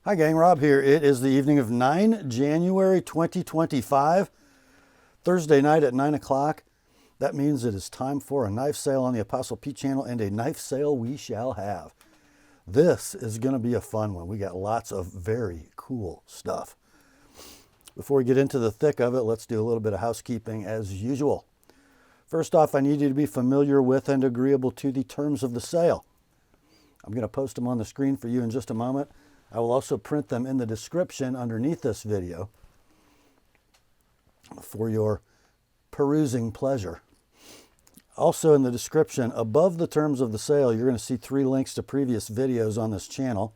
Hi gang, Rob here. It is the evening of 9 January 2025, Thursday night at 9 o'clock. That means it is time for a knife sale on the Apostle P channel, and a knife sale we shall have. This is going to be a fun one. We got lots of very cool stuff. Before we get into the thick of it, let's do a little bit of housekeeping as usual. First off, I need you to be familiar with and agreeable to the terms of the sale. I'm going to post them on the screen for you in just a moment. I will also print them in the description underneath this video for your perusing pleasure. Also in the description, above the terms of the sale, you're going to see 3 links to previous videos on this channel.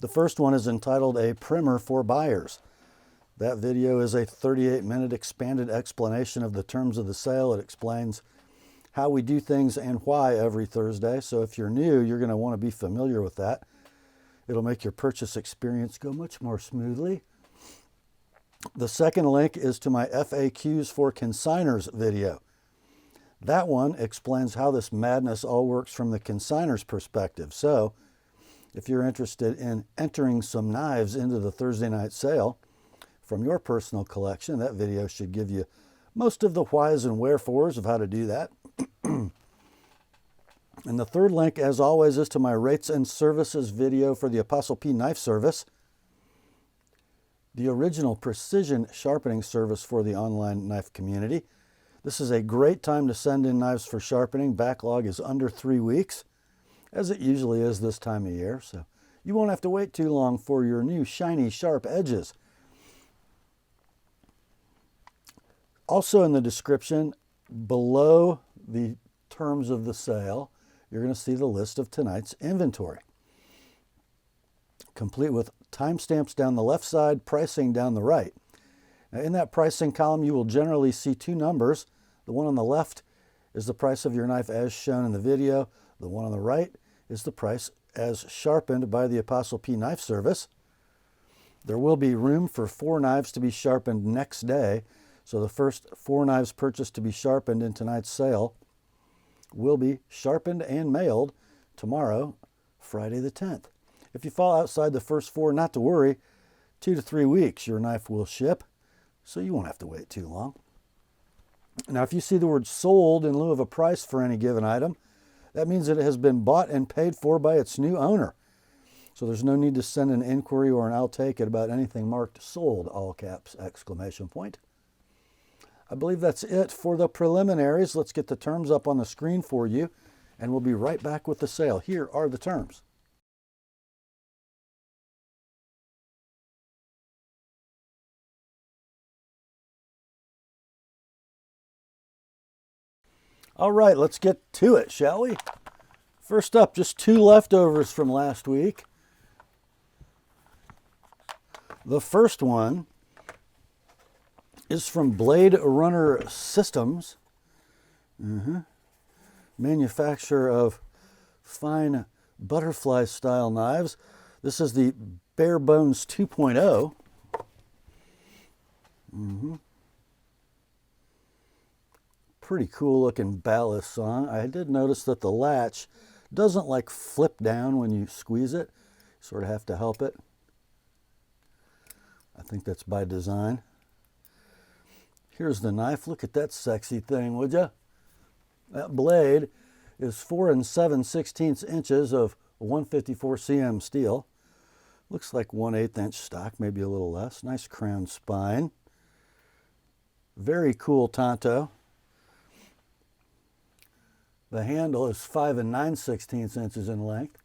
The first one is entitled A Primer for Buyers. That video is a 38-minute expanded explanation of the terms of the sale. It explains how we do things and why every Thursday. So if you're new, you're going to want to be familiar with that. It'll make your purchase experience go much more smoothly. The second link is to my FAQs for Consignors video. That one explains how this madness all works from the consignors perspective. So if you're interested in entering some knives into the Thursday night sale from your personal collection, that video should give you most of the whys and wherefores of how to do that. And the third link, as always, is to my rates and services video for the TheApostleP Knife Service, the original precision sharpening service for the online knife community. This is a great time to send in knives for sharpening. Backlog is under 3 weeks, as it usually is this time of year, so you won't have to wait too long for your new shiny, sharp edges. Also in the description, below the terms of the sale, you're going to see the list of tonight's inventory, complete with timestamps down the left side, pricing down the right. Now, in that pricing column, you will generally see 2 numbers. The one on the left is the price of your knife as shown in the video. The one on the right is the price as sharpened by the TheApostleP Knife Service. There will be room for 4 knives to be sharpened next day. So the first 4 knives purchased to be sharpened in tonight's sale will be sharpened and mailed tomorrow, Friday the 10th. If you fall outside the first 4, not to worry, 2 to 3 weeks your knife will ship, so you won't have to wait too long. Now, if you see the word sold in lieu of a price for any given item, that means that it has been bought and paid for by its new owner. So there's no need to send an inquiry or an I'll take it about anything marked sold, all caps, exclamation point. I believe that's it for the preliminaries. Let's get the terms up on the screen for you, and we'll be right back with the sale. Here are the terms. All right, let's get to it, shall we? First up, just 2 leftovers from last week. The first one is from Bladerunner Systems, manufacturer of fine butterfly style knives. This is the Barebones 2.0. Pretty cool looking Balisong. I did notice that the latch doesn't like flip down when you squeeze it. You sort of have to help it. I think that's by design. Here's the knife. Look at that sexy thing, would you? That blade is 4 7/16 inches of 154 cm steel. Looks like 1/8 inch stock, maybe a little less. Nice crown spine. Very cool tanto. The handle is 5 9/16 inches in length.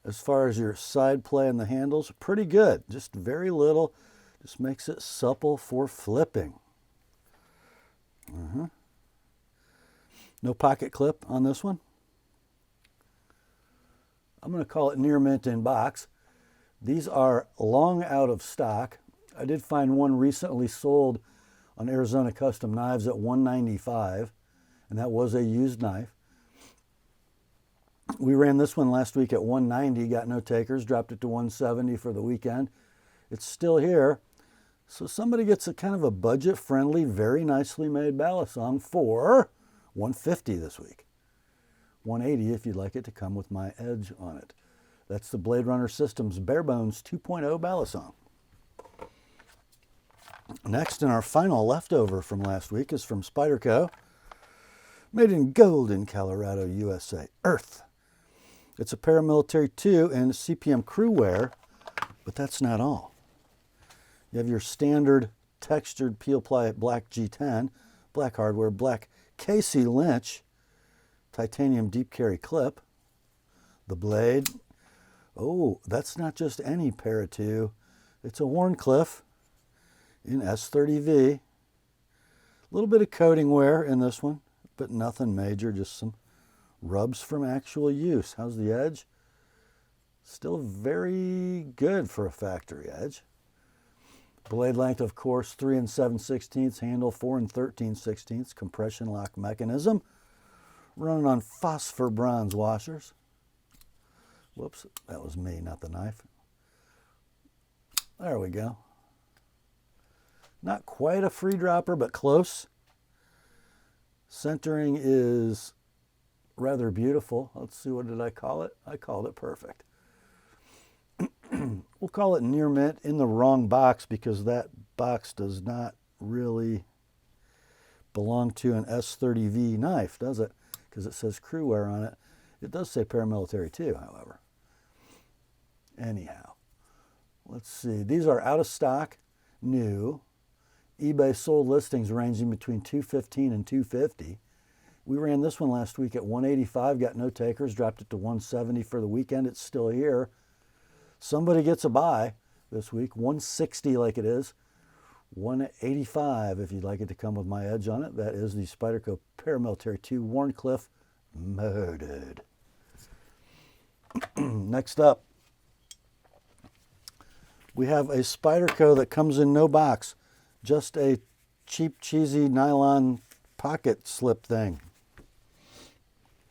As far as your side play in the handles, pretty good. Just very little. Just makes it supple for flipping. No pocket clip on this one. I'm going to call it near mint in box. These are long out of stock. I did find one recently sold on Arizona Custom Knives at $195, and that was a used knife. We ran this one last week at $190, got no takers, dropped it to $170 for the weekend. It's still here. So somebody gets a kind of a budget-friendly, very nicely made Balisong for $150 this week. $180 if you'd like it to come with my edge on it. That's the Bladerunner Systems Barebones 2.0 Balisong. Next, and our final leftover from last week is from Spyderco. Made in Golden, Colorado, USA. Earth. It's a paramilitary 2 and CPM crew wear, but that's not all. You have your standard textured peel ply black G10, black hardware, black KC Lynch, titanium deep carry clip, the blade. Oh, that's not just any para 2. It's a Wharncliffe in S30V. A little bit of coating wear in this one, but nothing major, just some rubs from actual use. How's the edge? Still very good for a factory edge. Blade length, of course, 3 7/16, handle 4 13/16, compression lock mechanism, running on phosphor bronze washers. Whoops, that was me, not the knife. There we go. Not quite a free dropper, but close. Centering is rather beautiful. Let's see, what did I call it? I called it perfect. We'll call it near mint, in the wrong box, because that box does not really belong to an S30V knife, does it? Because it says crew wear on it. It does say paramilitary 2, however. Anyhow, let's see. These are out of stock, new. eBay sold listings ranging between $215 and $250. We ran this one last week at $185, got no takers, dropped it to $170 for the weekend. It's still here. Somebody gets a buy this week, $160 like it is, $185 if you'd like it to come with my edge on it. That is the Spyderco Paramilitary 2 Wharncliffe Murdered. Next up, we have a Spyderco that comes in no box, just a cheap, cheesy nylon pocket slip thing.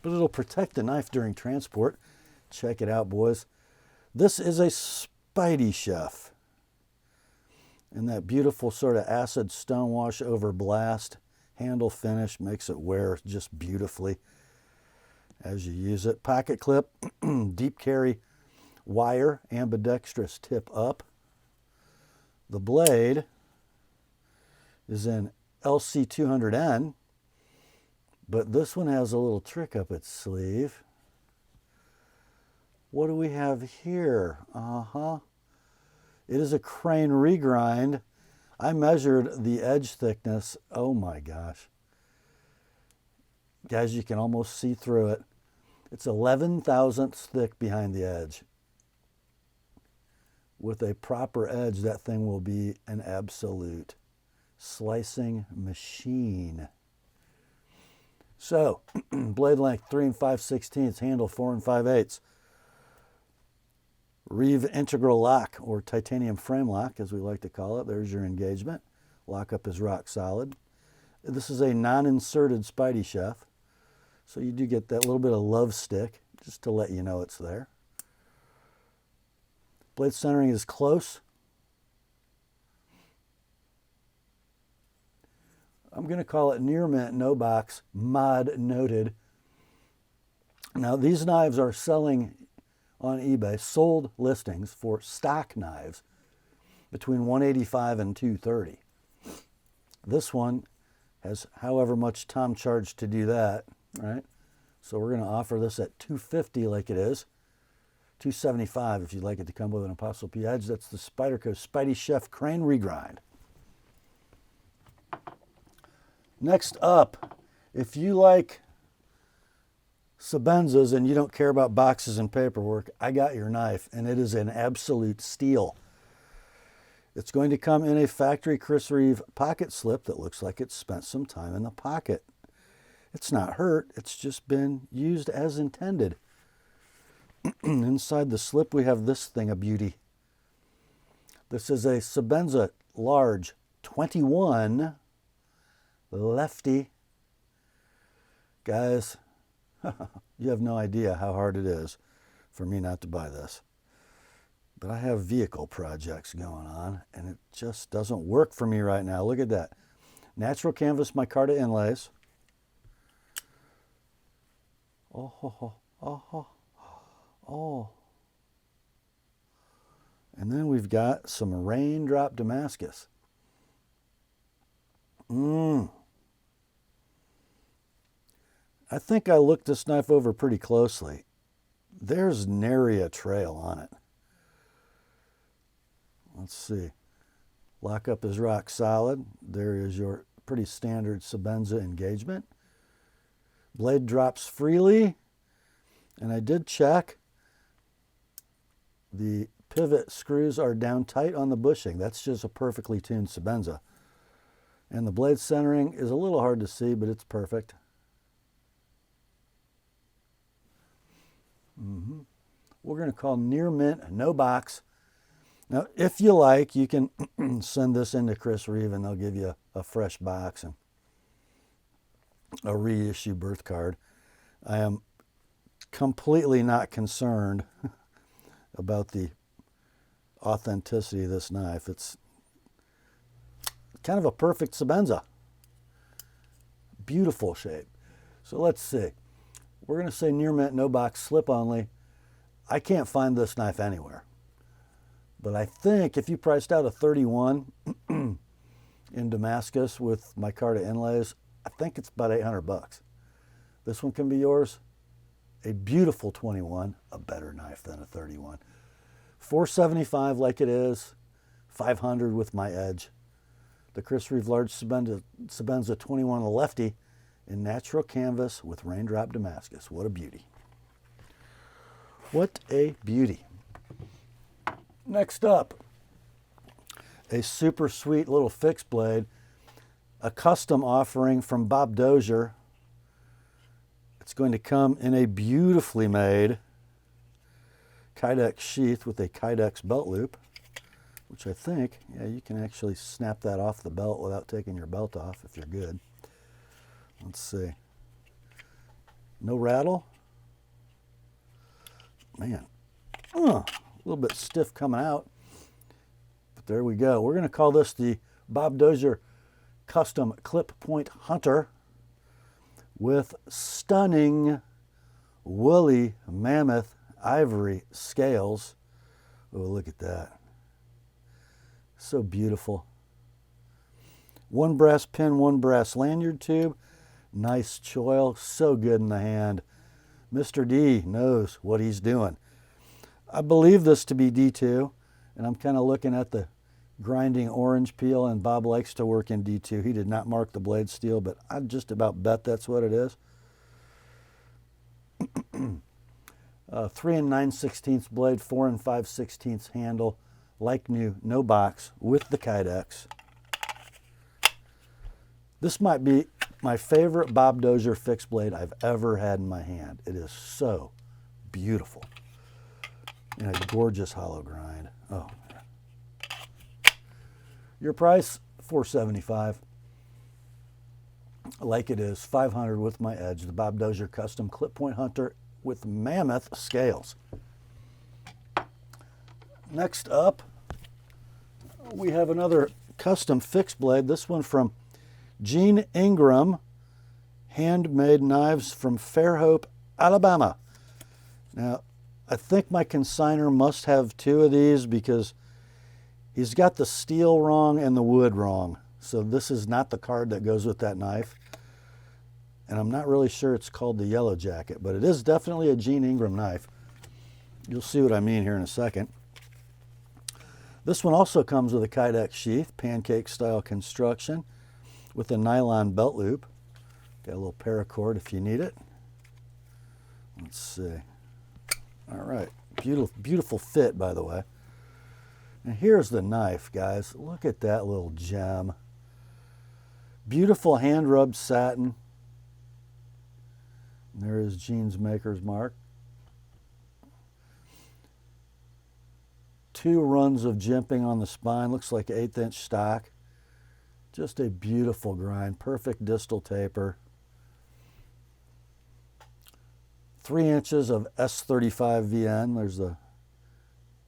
But it'll protect the knife during transport. Check it out, boys. This is a Spydie chef. And that beautiful sort of acid stonewash over blast handle finish makes it wear just beautifully as you use it. Pocket clip, deep carry wire, ambidextrous tip up. The blade is in LC200N, but this one has a little trick up its sleeve. What do we have here? It is a Krein regrind. I measured the edge thickness. Oh my gosh. Guys, you can almost see through it. It's 11 thousandths thick behind the edge. With a proper edge, that thing will be an absolute slicing machine. So, blade length 3 5/16, handle 4 5/8. Reeve integral lock, or titanium frame lock, as we like to call it. There's your engagement. Lockup is rock solid. This is a non-inserted Spydie chef, so you do get that little bit of love stick, just to let you know it's there. Blade centering is close. I'm going to call it near mint, no box, mod noted. Now, these knives are selling on eBay, sold listings for stock knives between $185 and $230. This one has however much Tom charged to do that, right? So we're going to offer this at $250 like it is, $275 if you'd like it to come with an ApostleP edge. That's the Spyderco Spydie Chef Krein Regrind. Next up, if you like Sebenzas and you don't care about boxes and paperwork, I got your knife, and it is an absolute steal. It's going to come in a factory Chris Reeve pocket slip that looks like it's spent some time in the pocket. It's not hurt, it's just been used as intended. Inside the slip we have this thing, a beauty. This is a Sebenza large 21 lefty. Guys, you have no idea how hard it is for me not to buy this. But I have vehicle projects going on, and it just doesn't work for me right now. Look at that. Natural canvas micarta inlays. Oh. And then we've got some raindrop Damascus. I think I looked this knife over pretty closely. There's nary a trail on it. Let's see. Lockup is rock solid. There is your pretty standard Sebenza engagement. Blade drops freely. And I did check. The pivot screws are down tight on the bushing. That's just a perfectly tuned Sebenza. And the blade centering is a little hard to see, but it's perfect. We're going to call near mint, no box. Now, if you like, you can send this into Chris Reeve and they'll give you a fresh box and a reissue birth card. I am completely not concerned about the authenticity of this knife. It's kind of a perfect Sebenza. Beautiful shape. So let's see. We're going to say near mint, no box, slip only. I can't find this knife anywhere. But I think if you priced out a 31 in Damascus with micarta inlays, I think it's about 800 bucks. This one can be yours. A beautiful 21, a better knife than a 31. 475 like it is, 500 with my edge. The Chris Reeve Large Sebenza 21, a lefty, in natural canvas with raindrop Damascus. What a beauty. What a beauty. Next up, a super sweet little fixed blade, a custom offering from Bob Dozier. It's going to come in a beautifully made Kydex sheath with a Kydex belt loop, which I think, yeah, you can actually snap that off the belt without taking your belt off if you're good. Let's see. No rattle. Man, a little bit stiff coming out. But there we go. We're going to call this the Bob Dozier Custom Clip Point Hunter with stunning woolly mammoth ivory scales. Oh, look at that. So beautiful. One brass pin, one brass lanyard tube. Nice choil, so good in the hand. Mr. D knows what he's doing. I believe this to be D2, and I'm kind of looking at the grinding orange peel, and Bob likes to work in D2. He did not mark the blade steel, but I'd just about bet that's what it is. 3 9/16 blade, 4 5/16 handle, like new, no box, with the Kydex. This might be my favorite Bob Dozier fixed blade I've ever had in my hand. It is so beautiful. And a gorgeous hollow grind. Oh. Your price, $475. Like it is, $500 with my edge. The Bob Dozier Custom Clip Point Hunter with mammoth scales. Next up, we have another custom fixed blade. This one from Gene Ingram, handmade knives from Fairhope, Alabama. Now, I think my consignor must have 2 of these because he's got the steel wrong and the wood wrong. So this is not the card that goes with that knife. And I'm not really sure it's called the Yellow Jacket, but it is definitely a Gene Ingram knife. You'll see what I mean here in a second. This one also comes with a Kydex sheath, pancake style construction, with a nylon belt loop. Got a little paracord if you need it. Let's see. All right, beautiful, beautiful fit, by the way. And here's the knife, guys. Look at that little gem. Beautiful hand-rubbed satin. And there is Gene's maker's mark. 2 runs of jimping on the spine. Looks like 1/8" stock. Just a beautiful grind, perfect distal taper. 3 inches of S35 VN. There's the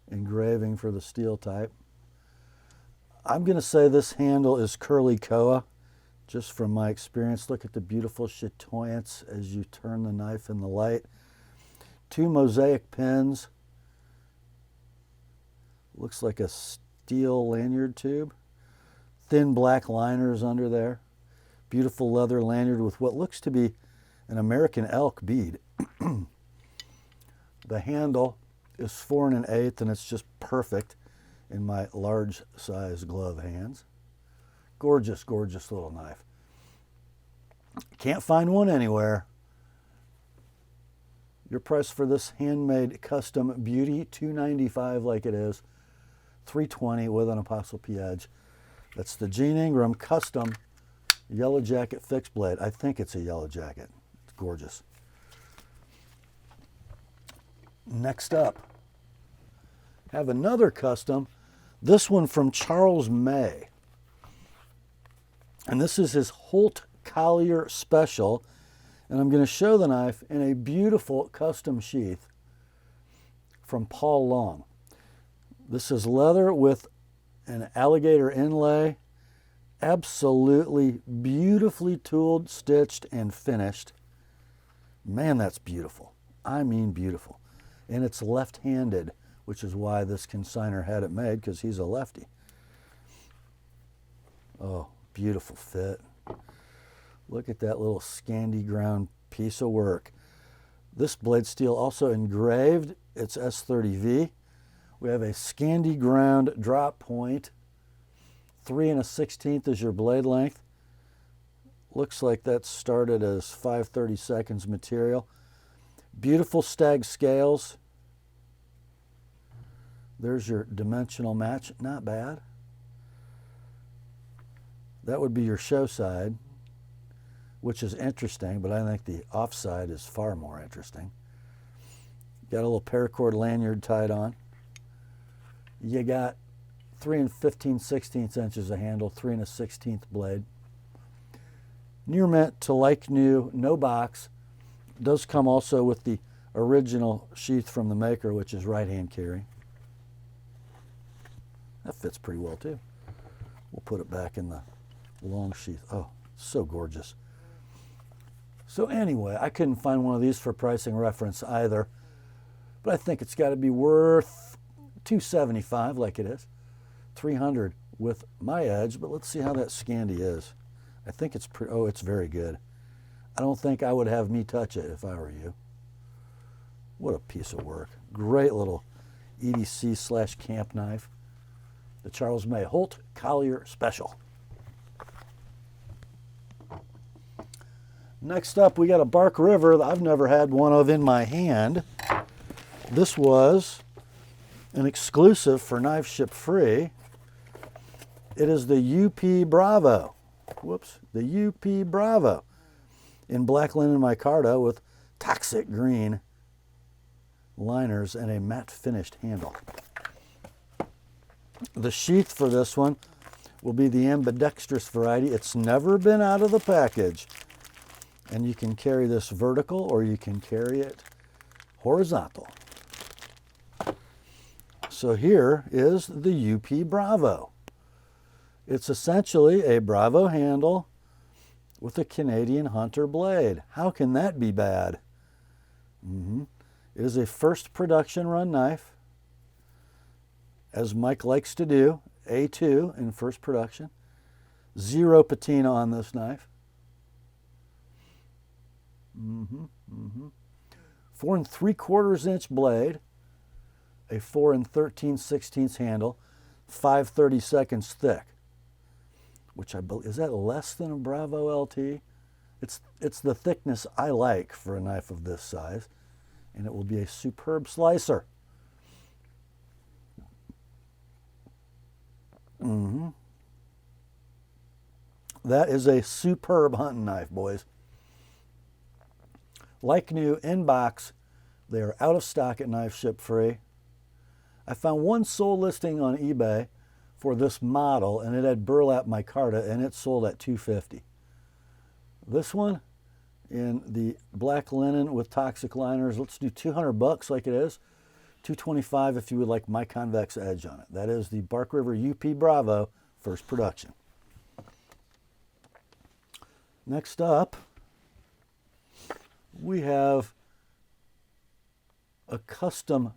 engraving for the steel type. I'm going to say this handle is curly Coho, just from my experience. Look at the beautiful chatoyance as you turn the knife in the light. 2 mosaic pins. Looks like a steel lanyard tube. Thin black liners under there. Beautiful leather lanyard with what looks to be an American elk bead. The handle is 4 1/8, and it's just perfect in my large size glove hands. Gorgeous, gorgeous little knife. Can't find one anywhere. Your price for this handmade custom beauty, $295 like it is, $320 with an Apostle P edge. That's the Gene Ingram custom yellow jacket fixed blade. I think it's a yellow jacket. It's gorgeous. Next up, have another custom, this one from Charles May. And this is his Holt Collier Special. And I'm going to show the knife in a beautiful custom sheath from Paul Long. This is leather with an alligator inlay. Absolutely beautifully tooled, stitched, and finished. Man, that's beautiful. I mean beautiful. And it's left-handed, which is why this consignor had it made, because he's a lefty. Oh, beautiful fit. Look at that little Scandi ground piece of work. This blade steel also engraved. It's S30V. We have a Scandi ground drop point. 3 1/16 is your blade length. Looks like that started as 5/32 material. Beautiful stag scales. There's your dimensional match. Not bad. That would be your show side, which is interesting, but I think the offside is far more interesting. Got a little paracord lanyard tied on. You got 3 15/16 inches of handle, 3 1/16 blade. Near mint to like new, no box. Does come also with the original sheath from the maker, which is right-hand carry. That fits pretty well too. We'll put it back in the long sheath. Oh, so gorgeous. So anyway, I couldn't find one of these for pricing reference either, but I think it's got to be worth $275 like it is. $300 with my edge, but let's see how that Scandi is. I think it's pretty, oh, it's very good. I don't think I would have me touch it if I were you. What a piece of work. Great little EDC/camp knife. The Charles May Holt Collier Special. Next up, we got a Bark River that I've never had one of in my hand. This was an exclusive for Knife Ship Free. It is the UP Bravo. Whoops, the UP Bravo in black linen micarta with toxic green liners and a matte finished handle. The sheath for this one will be the ambidextrous variety. It's never been out of the package. And you can carry this vertical or you can carry it horizontal. So here is the UP Bravo. It's essentially a Bravo handle with a Canadian Hunter blade. How can that be bad? It is a first production run knife, as Mike likes to do, A2 in first production. 0 patina on this knife. 4 3/4 inch blade, a 4 13/16 handle, 5/32 thick, which I believe, is that less than a Bravo LT? It's the thickness I like for a knife of this size, and it will be a superb slicer. That is a superb hunting knife, boys. Like new, in box. They are out of stock at Knife Ship Free. I found one sold listing on eBay for this model, and it had burlap micarta, and it sold at $250. This one in the black linen with toxic liners, let's do $200 like it is. $225 if you would like my convex edge on it. That is the Bark River UP Bravo first production. Next up, we have a custom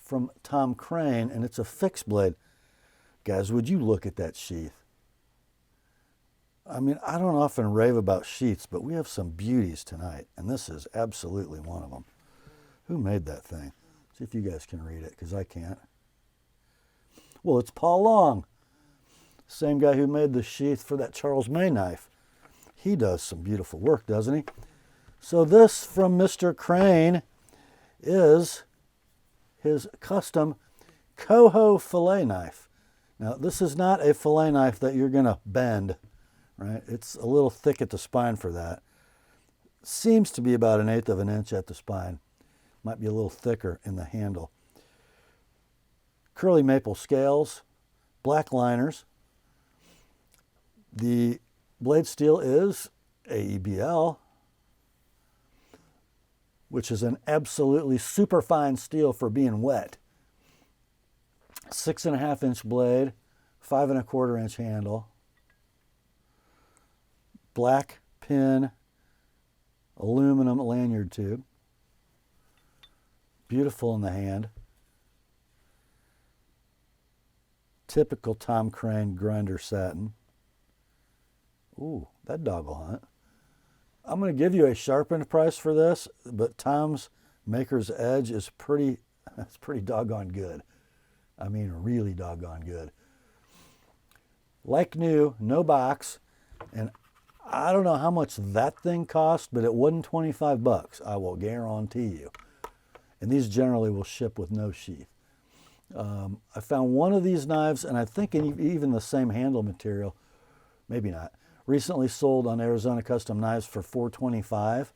from Tom Krein, and it's a fixed blade. Guys, would you look at that sheath? I mean, I don't often rave about sheaths, but we have some beauties tonight, and this is absolutely one of them. Who made that thing? See if you guys can read it, because I can't. Well, it's Paul Long, same guy who made the sheath for that Charles May knife. He does some beautiful work, doesn't he? So this from Mr. Krein is his custom Coho Filet knife. Now, this is not a fillet knife that you're going to bend, right? It's a little thick at the spine for that. Seems to be about 1/8 of an inch at the spine. Might be a little thicker in the handle. Curly maple scales, black liners. The blade steel is AEBL, which is an absolutely super fine steel for being wet. 6.5 inch blade, 5 1/4 inch handle. Black pin, aluminum lanyard tube. Beautiful in the hand. Typical Tom Krein grinder satin. Ooh, that dog will hunt. I'm going to give you a sharpened price for this, but Tom's Maker's Edge is pretty doggone good. I mean, really doggone good. Like new, no box, and I don't know how much that thing cost, but it wasn't 25 bucks, I will guarantee you. And these generally will ship with no sheath. I found one of these knives, and I think even the same handle material, maybe not, recently sold on Arizona Custom Knives for $4.25.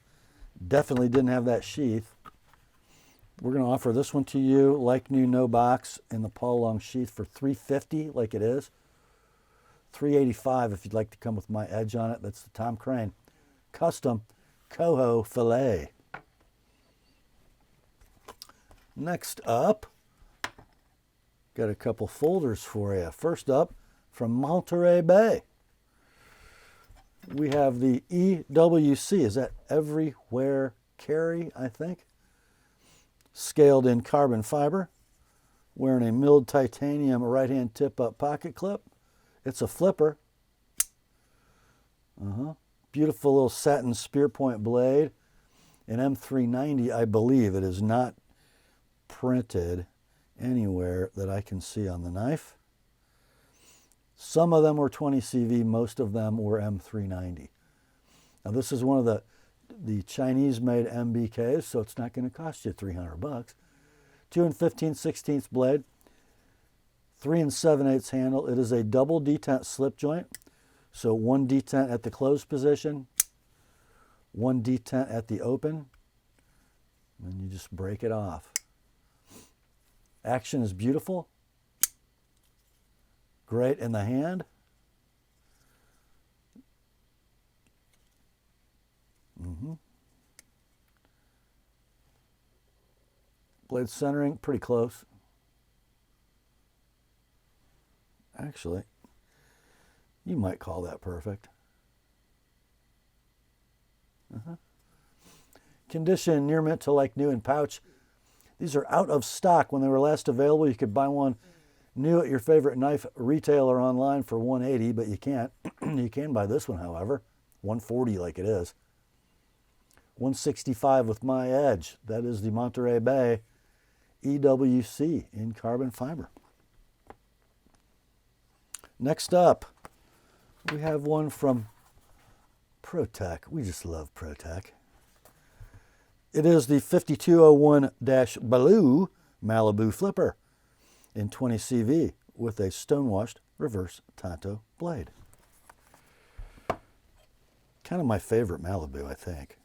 Definitely didn't have that sheath. We're going to offer this one to you, like new, no box, in the Paul Long sheath for $3.50, like it is. $3.85 if you'd like to come with my edge on it. That's the Tom Krein custom Coho Filet. Next up, got a couple folders for you. First up, from Monterey Bay, we have the EWC. Is that Everywhere Carry, I think? Scaled in carbon fiber, wearing a milled titanium right-hand tip-up pocket clip. It's a flipper. Beautiful little satin spear point blade. An M390, I believe. It is not printed anywhere that I can see on the knife. Some of them were 20 CV, most of them were M390. Now this is one of the Chinese-made MBKs, so it's not going to cost you 300 bucks. 2 15/16 blade, 3 7/8 handle. It is a double detent slip joint, so one detent at the closed position, one detent at the open, and you just break it off. Action is beautiful. Great in the hand. Blade centering, pretty close. Actually, you might call that perfect. Condition near mint to like new in pouch. These are out of stock. When they were last available, you could buy one new at your favorite knife retailer online for $180, but you can't. You can buy this one, however, $140 like it is. $165 with my edge. That is the Monterey Bay EWC in carbon fiber. Next up, we have one from Protech. We just love Protech. It is the 5201-Blue Malibu Flipper in 20 CV with a stonewashed reverse Tonto blade. Kind of my favorite Malibu, I think.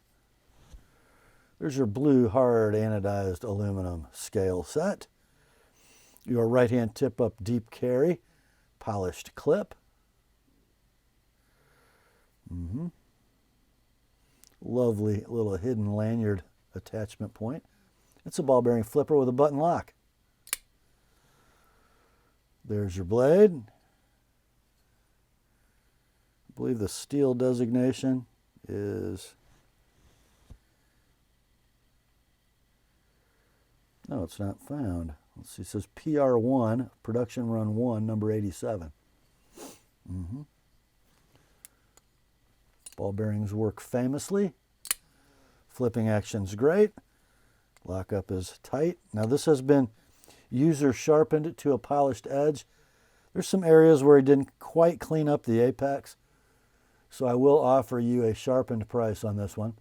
There's your blue hard anodized aluminum scale set. Your right-hand tip-up deep carry, polished clip. Lovely little hidden lanyard attachment point. It's a ball bearing flipper with a button lock. There's your blade. I believe the steel designation is, no, it's not found. Let's see, it says PR1, production run 1, number 87. Ball bearings work famously. Flipping action's great. Lockup is tight. Now this has been user sharpened to a polished edge. There's some areas where he didn't quite clean up the apex, so I will offer you a sharpened price on this one.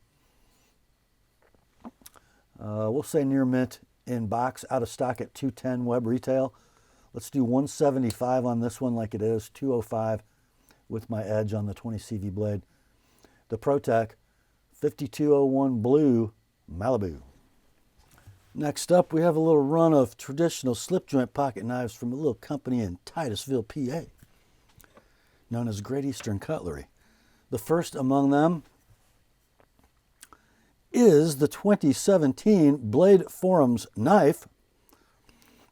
We'll say near mint in box, out of stock at $210 web retail. Let's do $175 on this one like it is, $205 with my edge on the 20 CV blade. The Protech 5201 blue Malibu. Next up, we have a little run of traditional slip joint pocket knives from a little company in Titusville, PA, known as Great Eastern Cutlery. The first among them is the 2017 Blade Forums knife,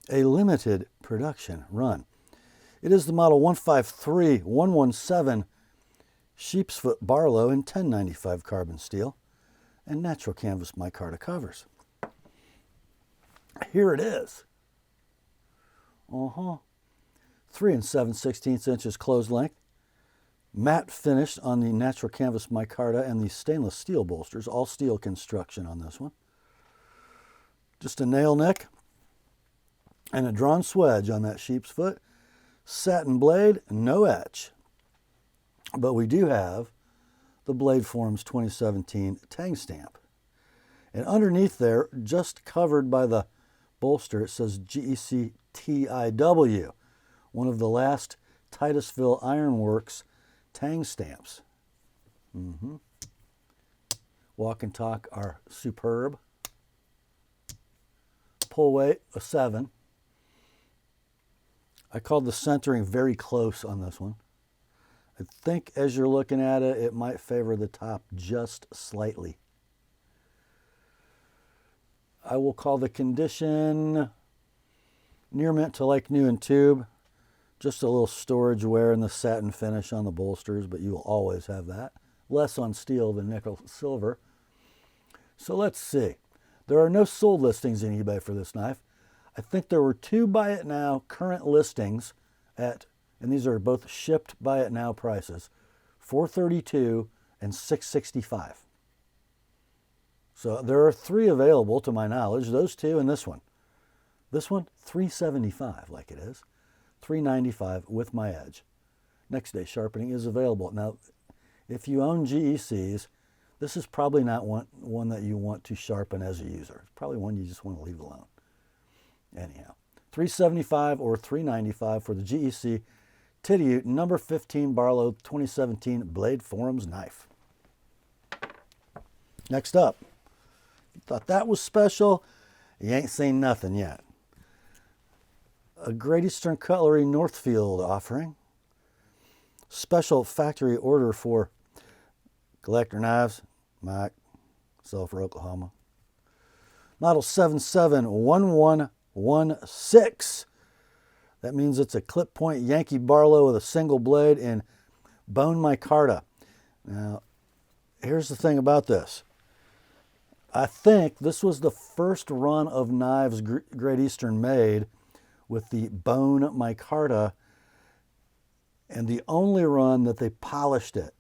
a limited production run. It is the model 153117 sheepsfoot Barlow in 1095 carbon steel and natural canvas micarta covers. Here it is. 3 7/16 inches closed length. Matte finished on the natural canvas micarta and the stainless steel bolsters. All steel construction on this one. Just a nail nick and a drawn swedge on that sheep's foot. Satin blade, no etch. But we do have the Blade Forums 2017 tang stamp. And underneath there, just covered by the bolster, it says GEC TIW, one of the last Titusville Ironworks tang stamps. Walk and talk are superb. Pull weight, a 7. I called the centering very close on this one. I think as you're looking at it, it might favor the top just slightly. I will call the condition near mint to like new in tube. Just a little storage wear in the satin finish on the bolsters, but you will always have that. Less on steel than nickel silver. So let's see. There are no sold listings in eBay for this knife. I think there were 2 buy it now current listings at, and these are both shipped buy it now prices, $432 and $665. So there are 3 available to my knowledge, those 2 and this one. This one, $375 like it is, $395 with my edge. Next day sharpening is available. Now, if you own GECs, this is probably not one that you want to sharpen as a user. It's probably one you just want to leave alone. Anyhow, $375 or $395 for the GEC Tidioute number 15 Barlow 2017 Blade Forums knife. Next up, thought that was special. You ain't seen nothing yet. A Great Eastern Cutlery Northfield offering. Special factory order for collector knives, Mike, Sulphur, Oklahoma. Model 771116. That means it's a clip point Yankee Barlow with a single blade in bone micarta. Now, here's the thing about this. I think this was the first run of knives Great Eastern made with the bone micarta, and the only run that they polished it.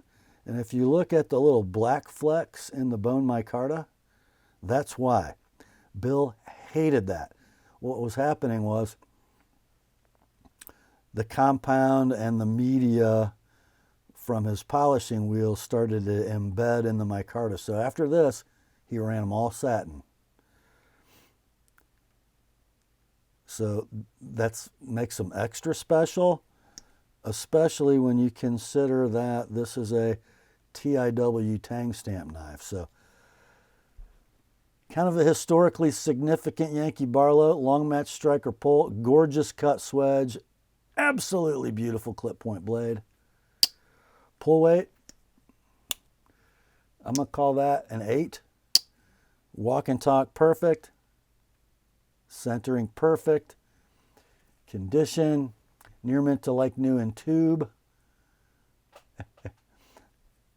And if you look at the little black flecks in the bone micarta, that's why. Bill hated that. What was happening was the compound and the media from his polishing wheels started to embed in the micarta. So after this, he ran them all satin. So that makes them extra special, especially when you consider that this is a TIW tang stamp knife. So kind of a historically significant Yankee Barlow, long match striker pull, gorgeous cut swedge, absolutely beautiful clip point blade. Pull weight, I'm going to call that an 8. Walk and talk perfect. Centering perfect. Condition, near mint to like new in tube.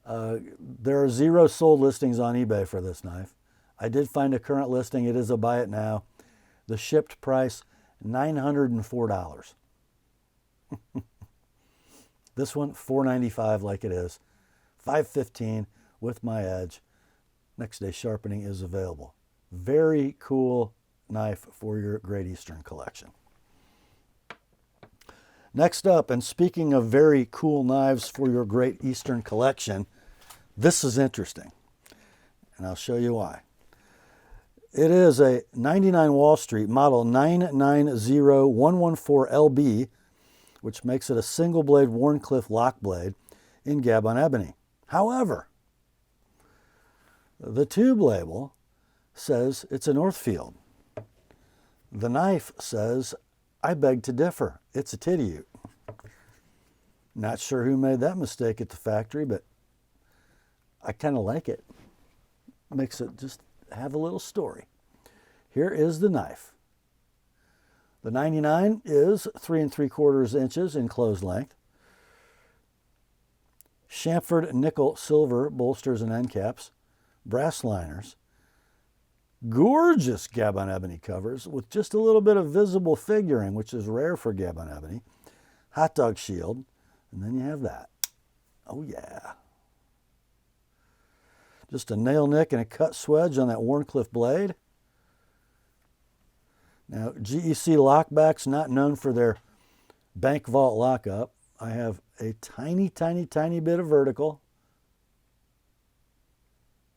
There are 0 sold listings on eBay for this knife. I did find a current listing. It is a buy it now. The shipped price, $904. This one, $495 like it is. $515 with my edge. Next day sharpening is available. Very cool knife for your Great Eastern collection. Next up, and speaking of very cool knives for your Great Eastern collection, this is interesting, and I'll show you why. It is a 99 Wall Street model 990114LB, which makes it a single blade Wharncliffe lock blade in Gabon ebony. However, the tube label says it's a Northfield. The knife says, I beg to differ, it's a Tidioute. Not sure who made that mistake at the factory, but I kind of like it. Makes it just have a little story. Here is the knife. The 99 is 3 3/4 inches in closed length. Chamfered nickel silver bolsters and end caps, brass liners, gorgeous Gabon ebony covers with just a little bit of visible figuring, which is rare for Gabon ebony, hot dog shield, and then you have that. Oh yeah. Just a nail nick and a cut swedge on that Wharncliffe blade. Now, GEC lockbacks, not known for their bank vault lockup. I have a tiny, tiny, tiny bit of vertical.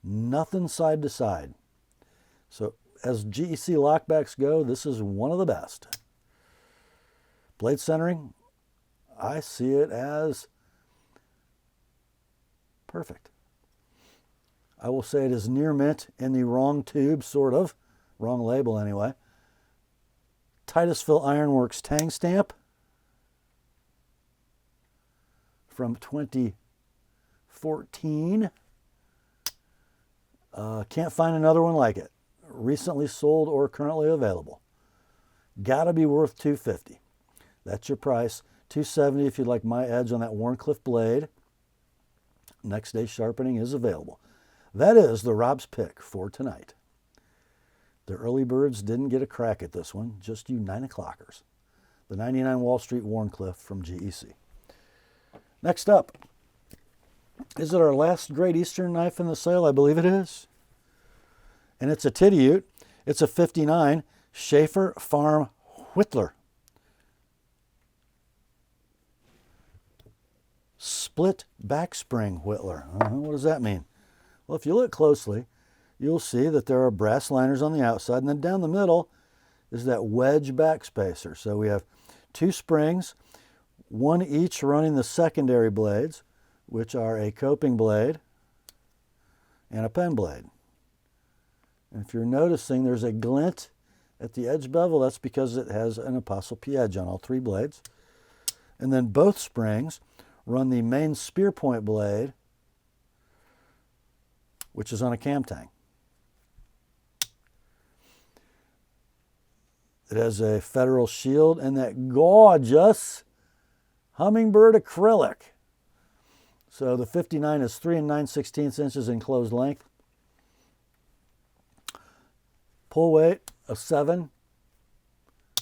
Nothing side to side. So as GEC lockbacks go, this is one of the best. Blade centering, I see it as perfect. I will say it is near mint in the wrong tube, sort of. Wrong label anyway. Titusville Ironworks tang stamp from 2014. Can't find another one like it. Recently sold or currently available. Gotta be worth $250. That's your price. $270 if you'd like my edge on that Wharncliffe blade. Next day sharpening is available. That is the Rob's pick for tonight. The early birds didn't get a crack at this one, just you 9 o'clockers. The 99 Wall Street Wharncliffe from GEC. Next up, is it our last Great Eastern knife in the sale? I believe it is. And it's a Tidioute. It's a 59 Schaefer Farm Whittler. Split back spring Whittler. What does that mean? Well, if you look closely, you'll see that there are brass liners on the outside, and then down the middle is that wedge backspacer. So we have 2 springs, one each running the secondary blades, which are a coping blade and a pen blade. And if you're noticing, there's a glint at the edge bevel. That's because it has an TheApostleP edge on all 3 blades. And then both springs run the main spear point blade, which is on a cam tang. It has a Federal shield and that gorgeous hummingbird acrylic. So the 59 is 3 9/16 inches in closed length. Pull weight of 7.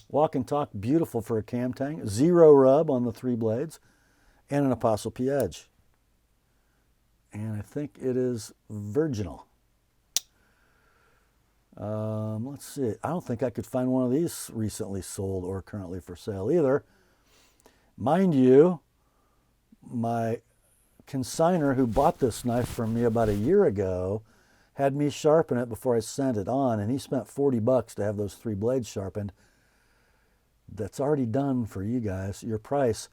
Walk and talk, beautiful for a cam tang. 0 rub on the 3 blades and an TheApostleP edge. And I think it is virginal. Let's see. I don't think I could find one of these recently sold or currently for sale either. Mind you, my consignor who bought this knife from me about a year ago had me sharpen it before I sent it on, and he spent $40 to have those 3 blades sharpened. That's already done for you guys. Your price,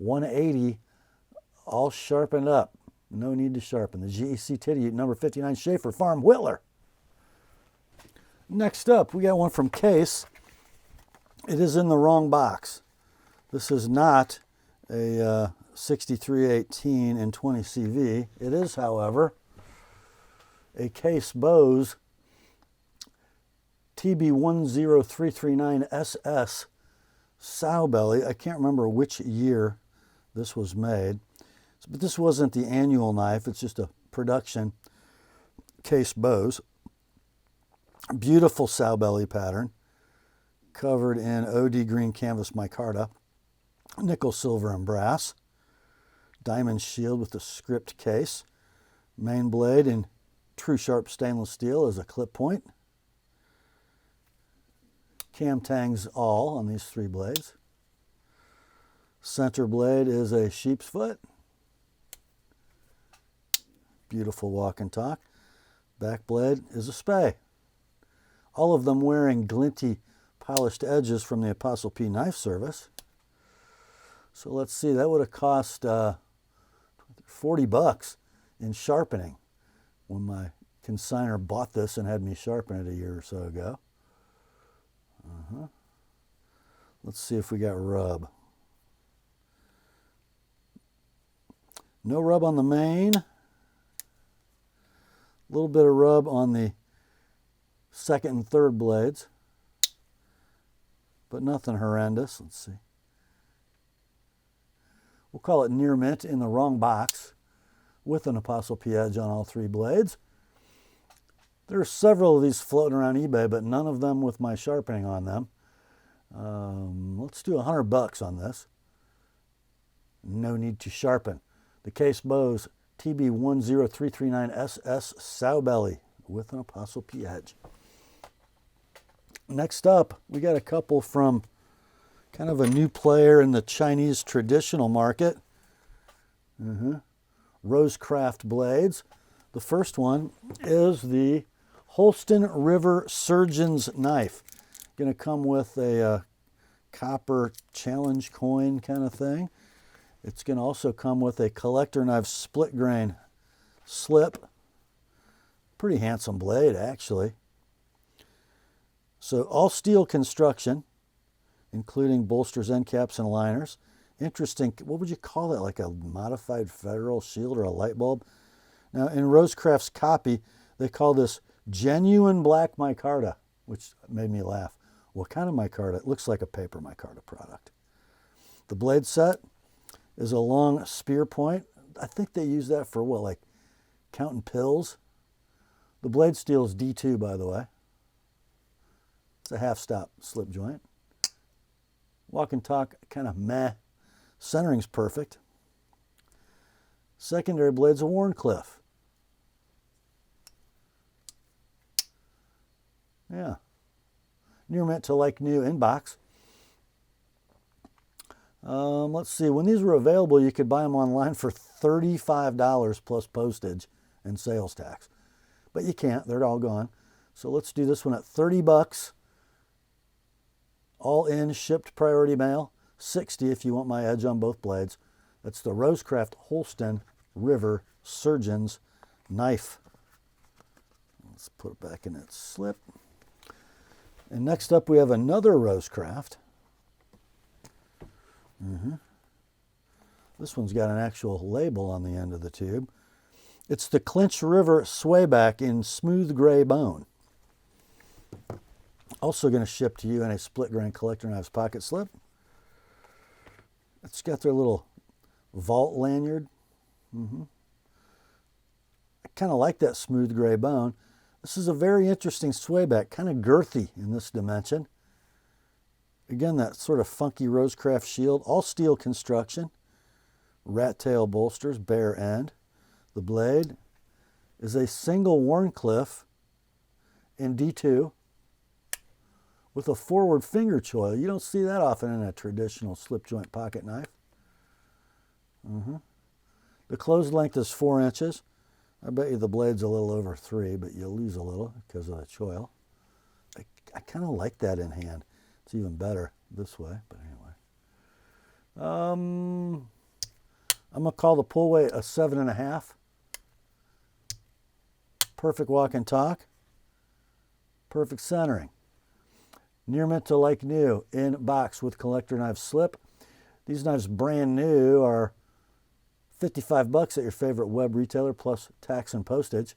$180, all sharpened up. No need to sharpen. The GEC Tidioute number 59 Schaefer Farm Whittler. Next up, we got one from Case. It is in the wrong box. This is not a 6318 in 20 CV. It is, however, a Case Bose TB10339SS sow belly. I can't remember which year this was made, but this wasn't the annual knife. It's just a production Case Bose. Beautiful sow belly pattern. covered in OD green canvas micarta, nickel, silver, and brass. Diamond shield with the script case. Main blade in true sharp stainless steel as a clip point. Cam tangs all on these 3 blades. Center blade is a sheep's foot. Beautiful walk and talk. Back blade is a spay. All of them wearing glinty polished edges from the TheApostleP Knife Service. So let's see, that would have cost $40 in sharpening when my consignor bought this and had me sharpen it a year or so ago. Let's see if we got rub. No rub on the main. A little bit of rub on the second and third blades, but nothing horrendous. Let's see. We'll call it near mint in the wrong box with an TheApostleP edge on all 3 blades. There are several of these floating around eBay, but none of them with my sharpening on them. Let's do $100 on this. No need to sharpen. The Case Bose TB10339SS sow belly with an TheApostleP edge. Next up, we got a couple from kind of a new player in the Chinese traditional market. Rosecraft blades. The first one is the Holston River Surgeon's Knife. Going to come with a copper challenge coin kind of thing. It's going to also come with a collector knife split grain slip. Pretty handsome blade, actually. So all steel construction, including bolsters, end caps, and liners. Interesting, what would you call that? Like a modified Federal shield or a light bulb? Now, in Rosecraft's copy, they call this genuine black micarta, which made me laugh. What kind of micarta? It looks like a paper micarta product. The blade set is a long spear point. I think they use that for what, like counting pills? The blade steel is D2, by the way. It's a half-stop slip joint. Walk and talk, kind of meh. Centering's perfect. Secondary blade's a Wharncliffe. Yeah. Near mint to like new in box. Let's see. When these were available, you could buy them online for $35 plus postage and sales tax. But you can't. They're all gone. So let's do this one at $30. All in, shipped priority mail. $60 if you want my edge on both blades. That's the Rosecraft Holston River Surgeon's Knife. Let's put it back in its slip. And next up we have another Rosecraft. This one's got an actual label on the end of the tube. It's the Clinch River Swayback in smooth gray bone. Also going to ship to you in a split grain collector knives pocket slip. It's got their little vault lanyard. I kind of like that smooth gray bone. This is a very interesting swayback, kind of girthy in this dimension. Again, that sort of funky Rosecraft shield, all steel construction. Rat tail bolsters, bare end. The blade is a single Wharncliffe in D2 with a forward finger choil. You don't see that often in a traditional slip joint pocket knife. The closed length is 4 inches. I bet you the blade's a little over 3, but you'll lose a little because of the choil. I kind of like that in hand. It's even better this way, but anyway. I'm going to call the pull weight a 7.5. Perfect walk and talk. Perfect centering. Near mint to like new in box with collector knife slip. These knives brand new are $55 at your favorite web retailer plus tax and postage.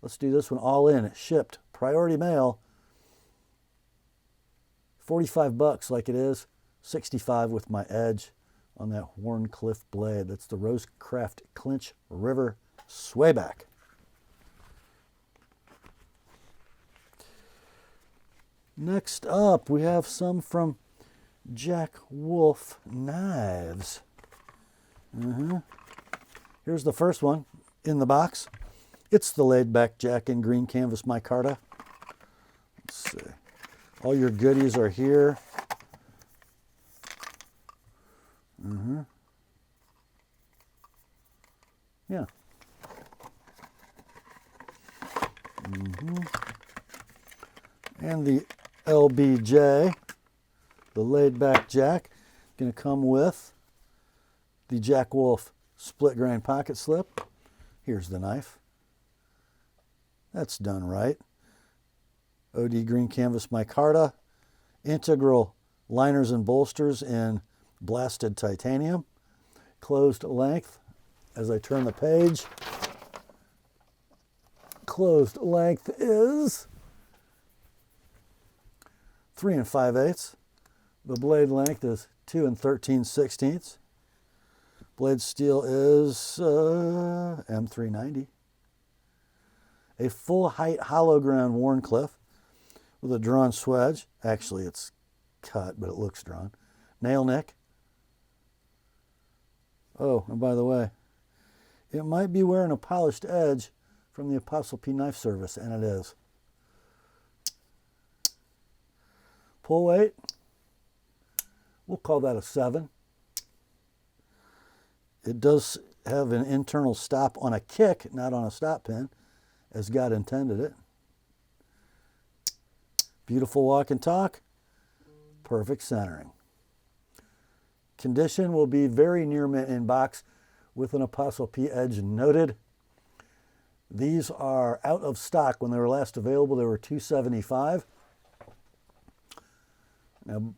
Let's do this one all in, shipped, priority mail. $45 like it is, $65 with my edge on that Wharncliffe blade. That's the Rosecraft Clinch River Swayback. Next up, we have some from Jack Wolf Knives. Here's the first one in the box. It's the laid-back jack in green canvas micarta. Let's see. All your goodies are here. Yeah. And the LBJ, the laid-back jack, going to come with the Jack Wolf split grind pocket slip. Here's the knife. That's done right. OD green canvas micarta, integral liners and bolsters in blasted titanium, closed length. As I turn the page, closed length is 3 5/8. The blade length is 2 13/16. Blade steel is M390. A full height hollow ground Wharncliffe with a drawn swedge. Actually, it's cut, but it looks drawn. Nail nick. Oh, and by the way, it might be wearing a polished edge from the TheApostleP Knife Service, and it is. Pull weight, we'll call that a 7. It does have an internal stop on a kick, not on a stop pin, as God intended it. Beautiful walk and talk, perfect centering. Condition will be very near mint in box with an TheApostleP edge noted. These are out of stock. When they were last available, they were $275. Now,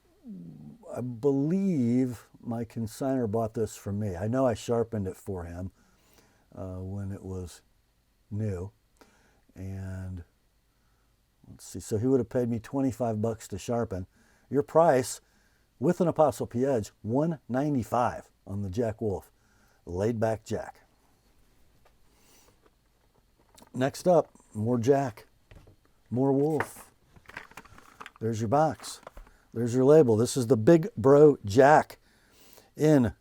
I believe my consignor bought this from me. I know I sharpened it for him when it was new. And let's see, so he would have paid me $25 to sharpen. Your price with an TheApostleP edge, $195 on the Jack Wolf laid back jack. Next up, more jack, more wolf. There's your box. There's your label. This is the Big Bro Jack in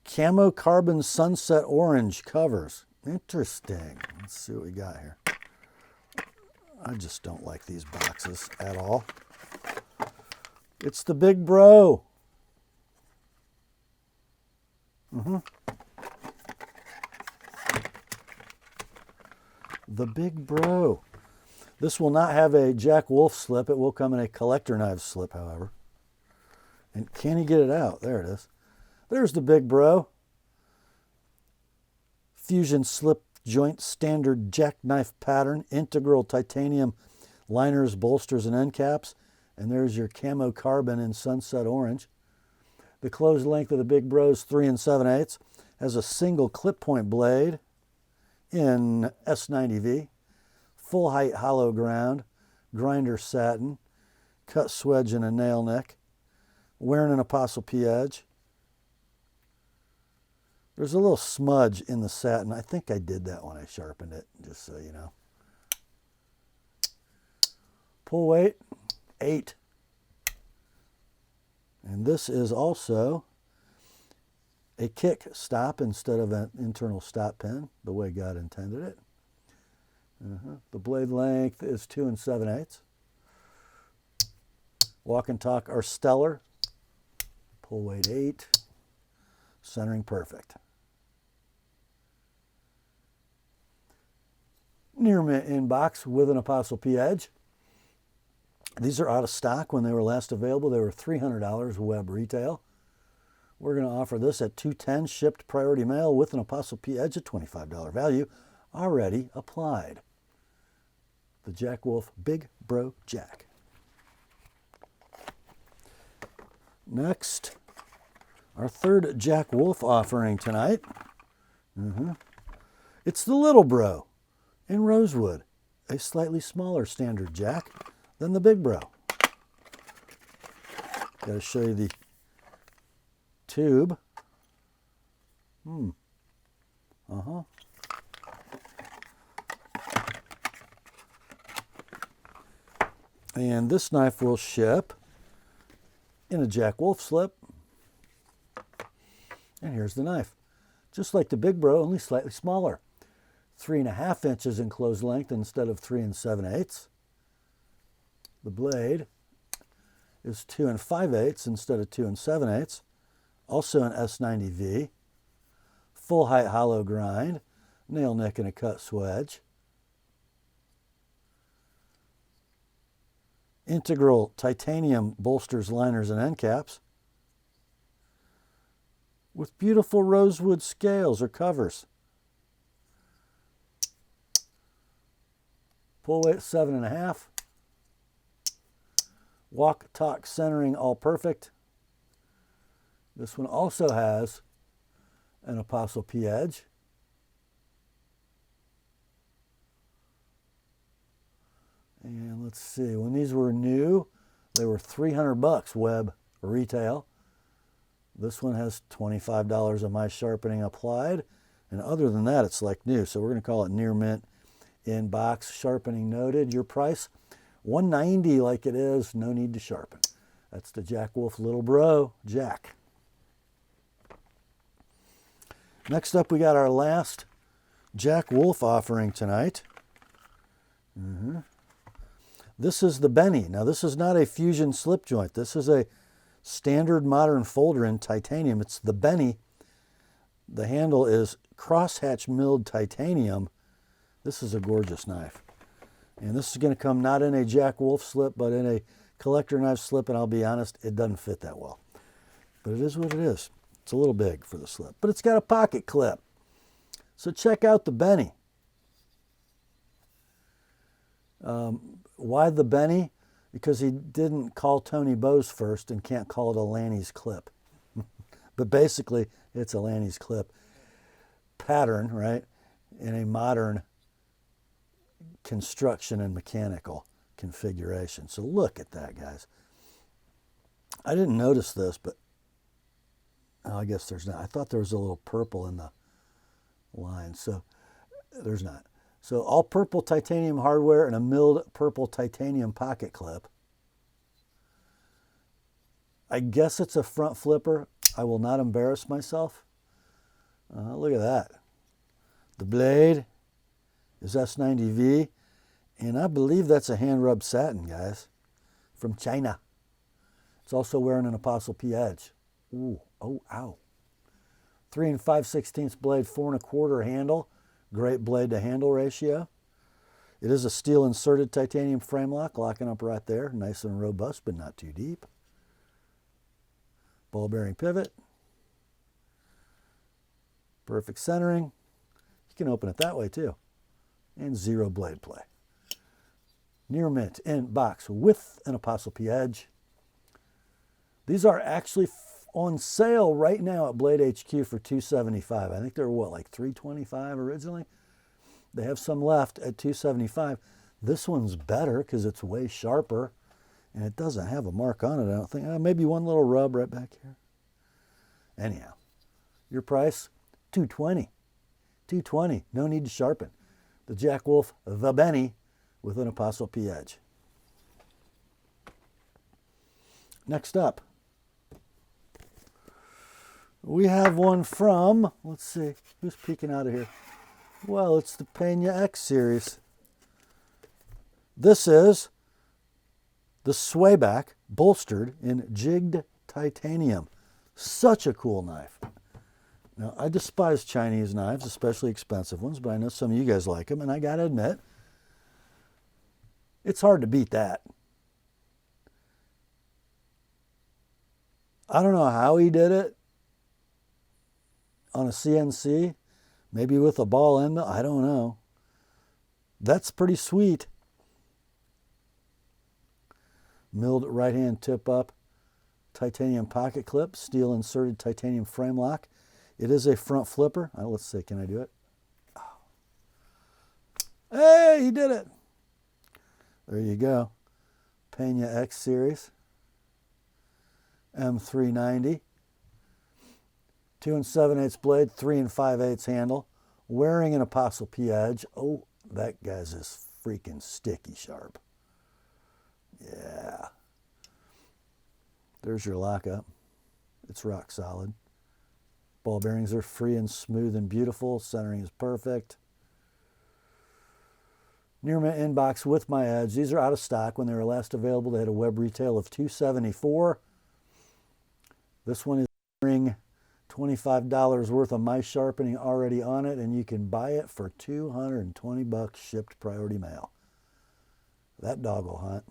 camo carbon sunset orange covers. Interesting. Let's see what we got here. I just don't like these boxes at all. It's the Big Bro. The Big Bro. This will not have a Jack Wolf slip. It will come in a collector knife slip, however. And can he get it out? There it is. There's the Big Bro. Fusion slip joint standard jackknife pattern, integral titanium liners, bolsters, and end caps. And there's your camo carbon in sunset orange. The closed length of the Big Bro is 3 7/8. Has a single clip point blade in S90V. Full height hollow ground, grinder satin, cut swedge and a nail neck. Wearing an TheApostleP edge. There's a little smudge in the satin. I think I did that when I sharpened it, just so you know. Pull weight, 8. And this is also a kick stop instead of an internal stop pin, the way God intended it. The blade length is 2 7/8. Walk and talk are stellar. Pull weight 8. Centering perfect. Near mint in box with an TheApostleP edge. These are out of stock. When they were last available, they were $300 web retail. We're going to offer this at $210 shipped priority mail with an TheApostleP edge at $25 value already applied. The Jack Wolf Big Bro Jack. Next, our third Jack Wolf offering tonight. It's the Little Bro in rosewood, a slightly smaller standard jack than the Big Bro. Got to show you the tube. And this knife will ship in a Jack Wolf slip. And here's the knife. Just like the Big Bro, only slightly smaller. 3.5 inches in closed length instead of 3 7/8. The blade is 2 5/8 instead of 2 7/8. Also an S90V. Full height hollow grind. Nail nick and a cut swedge. Integral titanium bolsters, liners, and end caps. With beautiful rosewood scales or covers. Pull weight 7.5. Walk, talk, centering, all perfect. This one also has an ApostleP edge. And let's see, when these were new, they were $300 web retail. This one has $25 of my sharpening applied. And other than that, it's like new. So we're going to call it near mint in box, sharpening noted. Your price, $190 like it is, no need to sharpen. That's the Jack Wolf Little Bro, Jack. Next up, we got our last Jack Wolf offering tonight. This is the Benny. Now, this is not a fusion slip joint. This is a standard modern folder in titanium. It's the Benny. The handle is crosshatch milled titanium. This is a gorgeous knife. And this is going to come not in a Jack Wolf slip, but in a collector knife slip. And I'll be honest, it doesn't fit that well. But it is what it is. It's a little big for the slip. But it's got a pocket clip. So check out the Benny. Why the Benny? Because he didn't call Tony Bose first and can't call it a Lanny's clip. But basically, it's a Lanny's clip pattern, right, in a modern construction and mechanical configuration. So look at that, guys. I didn't notice this, but I guess there's not. I thought there was a little purple in the line, so there's not. So all purple titanium hardware and a milled purple titanium pocket clip. I guess it's a front flipper. I will not embarrass myself. Look at that. The blade is S90V, and I believe that's a hand-rubbed satin, guys, from China. It's also wearing an ApostleP edge. Ooh, oh, ow. 3 5/16 blade, 4 1/4 handle. Great blade to handle ratio. It is a steel inserted titanium frame lock, locking up right there. Nice and robust, but not too deep. Ball bearing pivot. Perfect centering. You can open it that way too. And 0 blade play. Near mint in box with an ApostleP edge. These are actually on sale right now at Blade HQ for $275. I think they were what, like $325 originally? They have some left at $275. This one's better because it's way sharper and it doesn't have a mark on it, I don't think. Maybe one little rub right back here. Anyhow, your price, $220. $220. No need to sharpen. The Jack Wolf, the Benny, with an ApostleP edge. Next up, we have one from, let's see, who's peeking out of here? Well, it's the Pena X series. This is the swayback bolstered in jigged titanium. Such a cool knife. Now, I despise Chinese knives, especially expensive ones, but I know some of you guys like them, and I gotta admit, it's hard to beat that. I don't know how he did it on a CNC, maybe with a ball end mill, I don't know. That's pretty sweet. Milled right hand tip up, titanium pocket clip, steel inserted titanium frame lock. It is a front flipper. Let's see, can I do it? Oh. Hey, he did it. There you go. Pena X series. M390. 2 7/8 blade, 3 5/8 handle. Wearing an ApostleP edge. Oh, that guy's is freaking sticky sharp. Yeah. There's your lockup. It's rock solid. Ball bearings are free and smooth and beautiful. Centering is perfect. Near mint inbox with my edge. These are out of stock. When they were last available, they had a web retail of $274. This one is $25 worth of my sharpening already on it, and you can buy it for $220 shipped priority mail. That dog will hunt.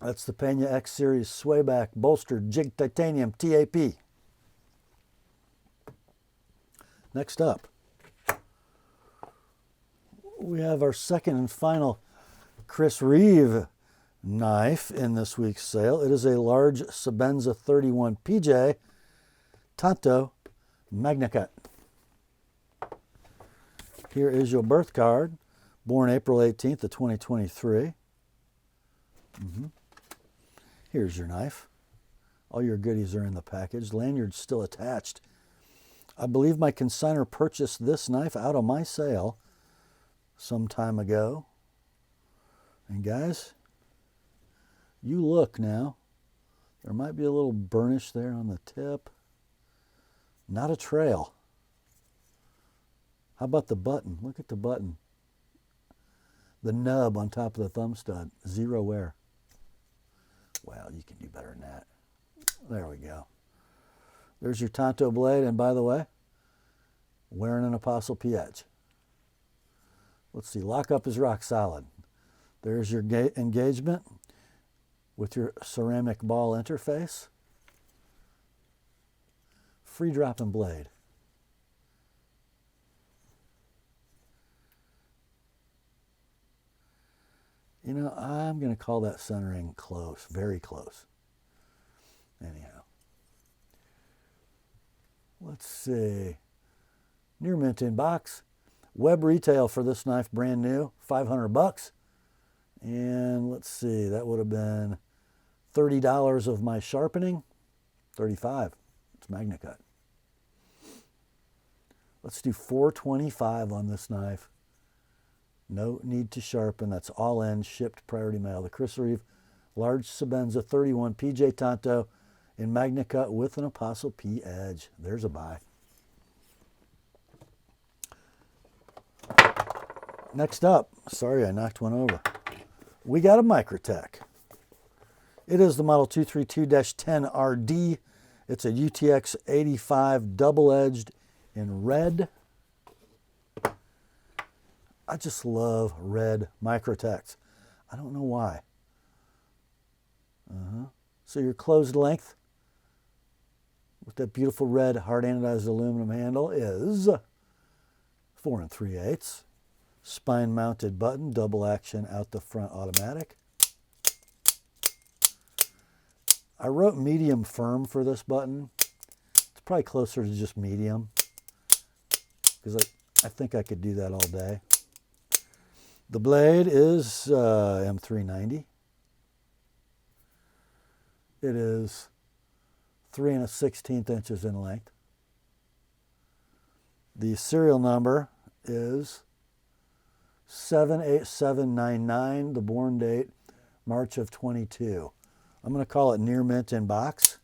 That's the Pena X Series Swayback Bolstered Jig Titanium TAP. Next up, we have our second and final Chris Reeve knife in this week's sale. It is a large Sebenza 31 PJ Tanto Magna Cut. Here is your birth card. Born April 18th of 2023. Here's your knife. All your goodies are in the package. Lanyard's still attached. I believe my consignor purchased this knife out of my sale some time ago. And guys, you look now. There might be a little burnish there on the tip. Not a trail. How about the button? Look at the button. The nub on top of the thumb stud. Zero wear. Well, you can do better than that. There we go. There's your Tanto blade, and by the way, wearing an TheApostleP edge. Let's see, lockup is rock solid. There's your engagement with your ceramic ball interface. Free dropping blade. You know, I'm going to call that centering close, very close. Anyhow. Let's see. Near mint in box. Web retail for this knife, brand new, $500. And let's see, that would have been $30 of my sharpening. $35. It's Magna Cut. Let's do $425 on this knife. No need to sharpen. That's all in, shipped priority mail. The Chris Reeve large Sebenza 31 PJ Tanto in Magna Cut with an TheApostleP edge. There's a buy. Next up, sorry I knocked one over. We got a Microtech. It is the model 232-10 RD. It's a UTX-85 double-edged in red. I just love red Microtechs. I don't know why. So your closed length with that beautiful red hard anodized aluminum handle is 4 3/8. Spine mounted button, double action out the front automatic. I wrote medium firm for this button. It's probably closer to just medium because I think I could do that all day. The blade is M390. It is 3 1/16 inches in length. The serial number is 78799, the born date, March of 22. I'm going to call it near mint in box.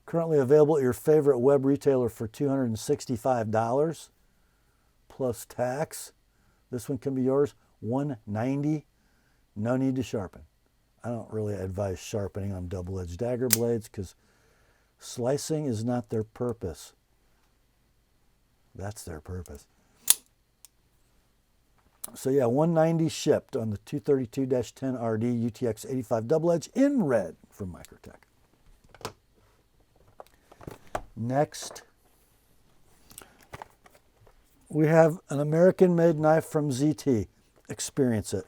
Currently available at your favorite web retailer for $265 plus tax. This one can be yours, $190. No need to sharpen. I don't really advise sharpening on double-edged dagger blades because slicing is not their purpose. That's their purpose. So yeah, $190 shipped on the 232-10 RD UTX-85 double edge in red from Microtech. Next, we have an American-made knife from ZT. Experience it.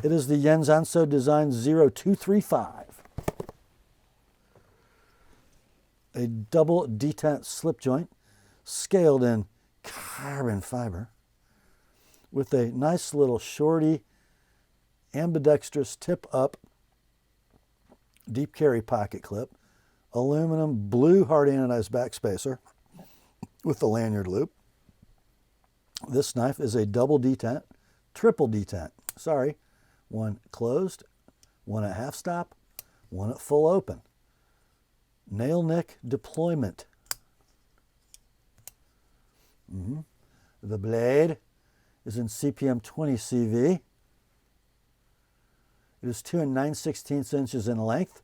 It is the Yenzanso Design 0235. A double detent slip joint, scaled in carbon fiber, with a nice little shorty, ambidextrous tip-up deep carry pocket clip, aluminum blue hard anodized backspacer with the lanyard loop, This knife is a double detent, triple detent. Sorry, one closed, one at half stop, one at full open. Nail nick deployment. The blade is in CPM 20 CV. It is 2 9/16 inches in length,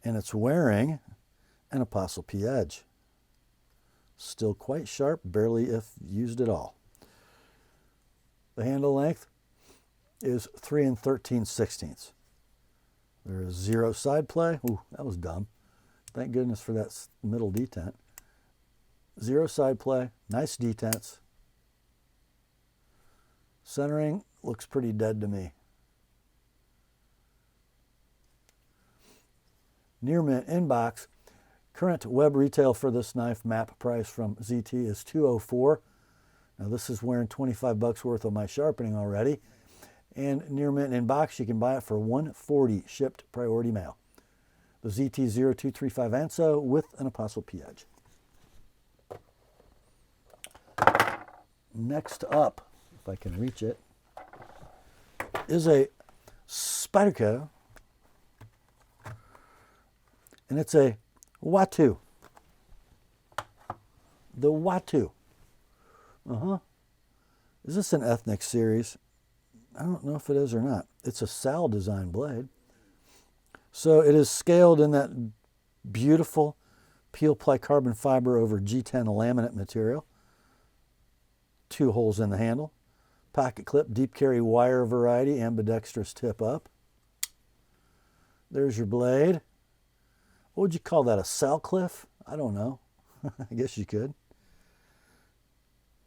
and it's wearing an ApostleP edge. Still quite sharp, barely if used at all. The handle length is 3 13/16. There is 0 side play. Ooh, that was dumb. Thank goodness for that middle detent. 0 side play, nice detents. Centering looks pretty dead to me. Near mint inbox. Current web retail for this knife, map price from ZT, is $204. Now this is wearing 25 bucks worth of my sharpening already. And near mint in box, you can buy it for $140, shipped priority mail. The ZT0235 Anso with an ApostleP edge. Next up, if I can reach it, is a Spyderco, and it's a Watu. The Watu. Is this an ethnic series? I don't know if it is or not. It's a Sal design blade. So it is scaled in that beautiful peel ply carbon fiber over G10 laminate material. 2 holes in the handle. Pocket clip, deep carry wire variety, ambidextrous tip up. There's your blade. What would you call that, a Salcliffe? I don't know. I guess you could.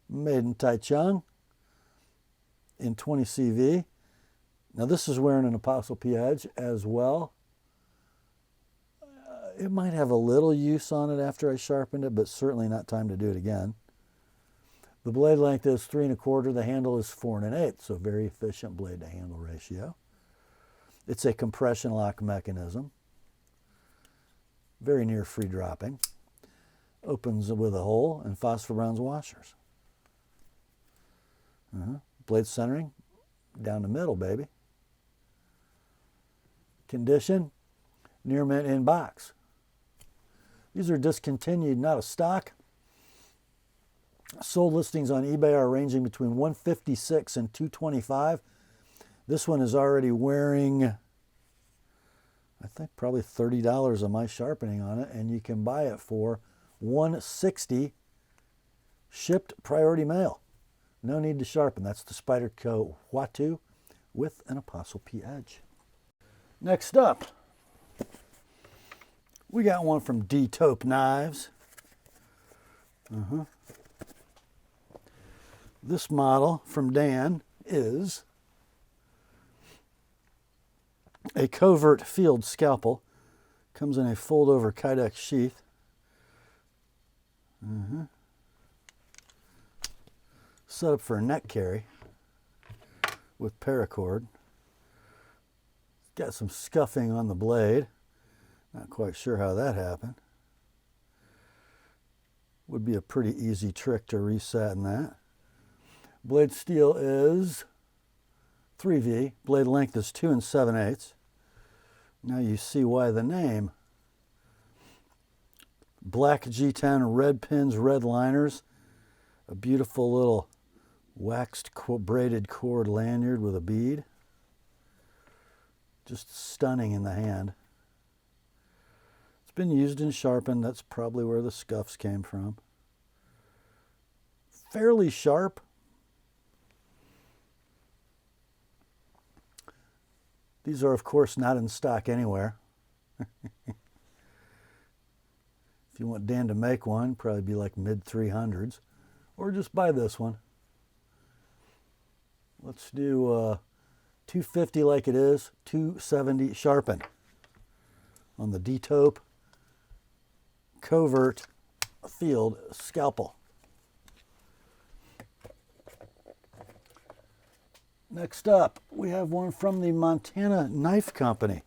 Made in Taichung in 20 CV. Now this is wearing an ApostleP edge as well. It might have a little use on it after I sharpened it, but certainly not time to do it again. The blade length is 3 1/4. The handle is 4 1/8, so very efficient blade to handle ratio. It's a compression lock mechanism. Very near free dropping. Opens with a hole and phosphor bronze washers. Blade centering down the middle, baby. Condition, near mint in box. These are discontinued, not a stock. Sold listings on eBay are ranging between $156 and $225. This one is already wearing, I think, probably $30 of my sharpening on it, and you can buy it for $160, shipped priority mail. No need to sharpen. That's the Spyderco Watu with an ApostleP edge. Next up, we got one from TheApostleP Knives. This model from Dan is a covert field scalpel. Comes in a fold-over Kydex sheath. Set up for a neck carry with paracord. Got some scuffing on the blade. Not quite sure how that happened. Would be a pretty easy trick to reset in that. Blade steel is 3V. Blade length is 2 7/8. Now you see why the name. Black G10, red pins, red liners. A beautiful little waxed braided cord lanyard with a bead. Just stunning in the hand. It's been used and sharpened. That's probably where the scuffs came from. Fairly sharp. These are, of course, not in stock anywhere. If you want Dan to make one, probably be like mid-300s. Or just buy this one. Let's do $250 like it is, $270 sharpen on the TheApostleP Covert Field Scalpel. Next up, we have one from the Montana Knife Company.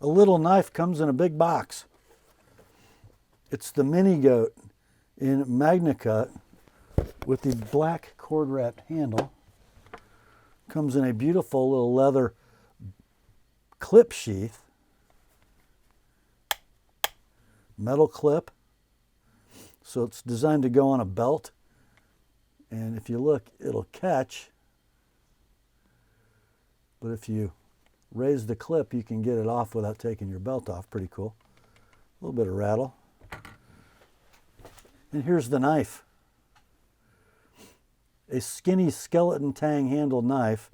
A little knife comes in a big box. It's the Mini Goat in Magna Cut with the black cord wrapped handle. Comes in a beautiful little leather clip sheath. Metal clip. So it's designed to go on a belt. And if you look, it'll catch. But if you raise the clip, you can get it off without taking your belt off. Pretty cool. A little bit of rattle. And here's the knife. A skinny skeleton tang handled knife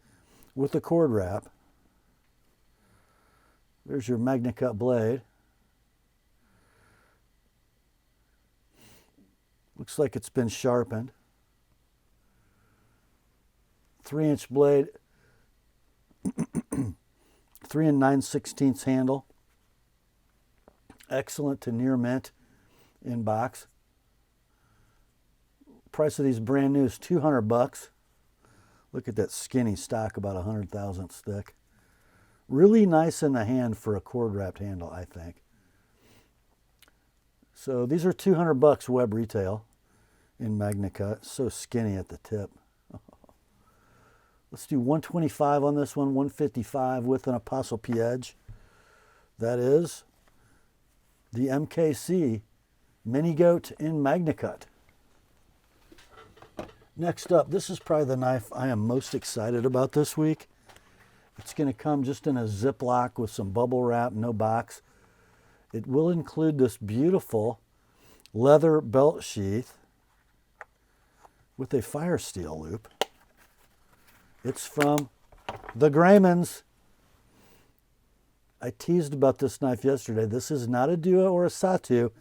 with a cord wrap. There's your MagnaCut blade. Looks like it's been sharpened. 3-inch blade, 3 9/16 handle. Excellent to near mint in box. Price of these brand new is $200. Look at that skinny stock, about 100 thousandths thick. Really nice in the hand for a cord wrapped handle, I think. So these are $200 web retail in MagnaCut. So skinny at the tip. Let's do 125 on this one, 155 with an ApostleP edge. That is the MKC Mini Goat in MagnaCut. Next up, this is probably the knife I am most excited about this week. It's going to come just in a Ziploc with some bubble wrap, no box. It will include this beautiful leather belt sheath with a fire steel loop. It's from the Graymans. I teased about this knife yesterday. This is not a Duo or a Satu.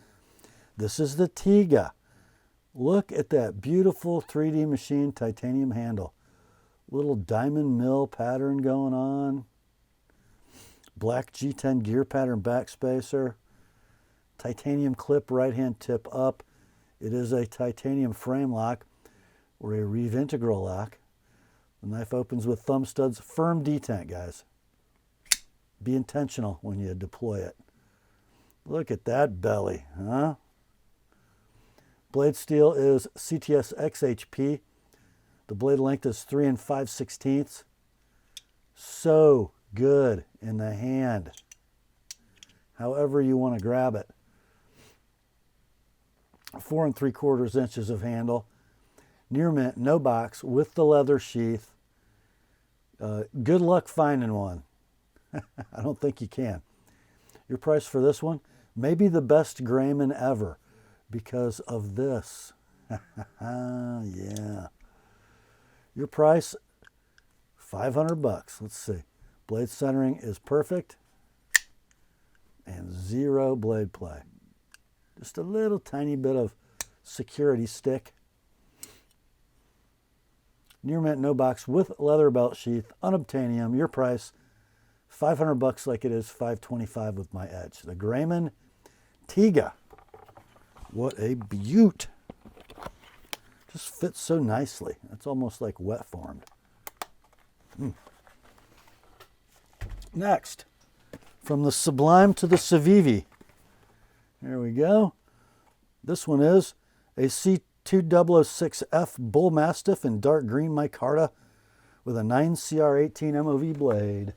This is the Tiga. Look at that beautiful 3D machine titanium handle. Little diamond mill pattern going on. Black G10 gear pattern backspacer. Titanium clip right hand tip up. It is a titanium frame lock or a Reeve integral lock. The knife opens with thumb studs. Firm detent, guys. Be intentional when you deploy it. Look at that belly, huh? Blade steel is CTS XHP. The blade length is 3 5/16. So good in the hand. However you want to grab it. 4 3/4 inches of handle. Near mint, no box, with the leather sheath. Good luck finding one. I don't think you can. Your price for this one, maybe the best Grayman ever because of this. Yeah. Your price, $500. Let's see. Blade centering is perfect and 0 blade play. Just a little tiny bit of security stick. Near mint, no box, with leather belt sheath, unobtainium. Your price, $500 like it is $525 with my edge. The Grayman Tiga. What a beaut. Just fits so nicely. It's almost like wet formed. Next, from the Sublime to the Civivi. Here we go. This one is a C2006F Bull Mastiff in dark green micarta with a 9CR18 MOV blade.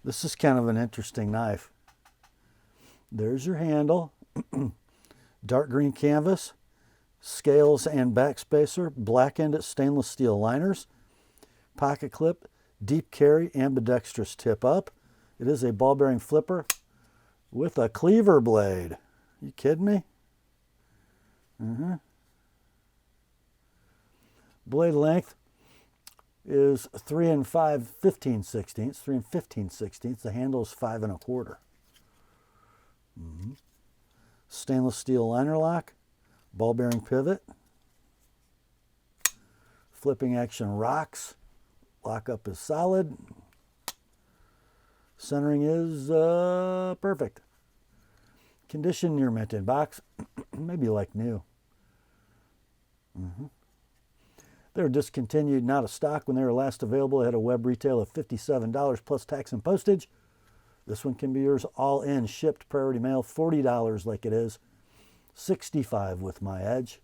This is kind of an interesting knife. There's your handle. Dark green canvas, scales and backspacer, black-ended stainless steel liners, pocket clip, deep carry, ambidextrous tip up. It is a ball bearing flipper with a cleaver blade. You kidding me? Blade length is 3 5/15. 3 15/16. The handle is 5 1/4. Stainless steel liner lock, ball bearing pivot, flipping action rocks, lockup is solid, centering is perfect. Condition near mint in box, maybe like new. They were discontinued, not a stock when they were last available. They had a web retail of $57 plus tax and postage. This one can be yours all in, shipped, priority mail, $40 like it is, $65 with my edge.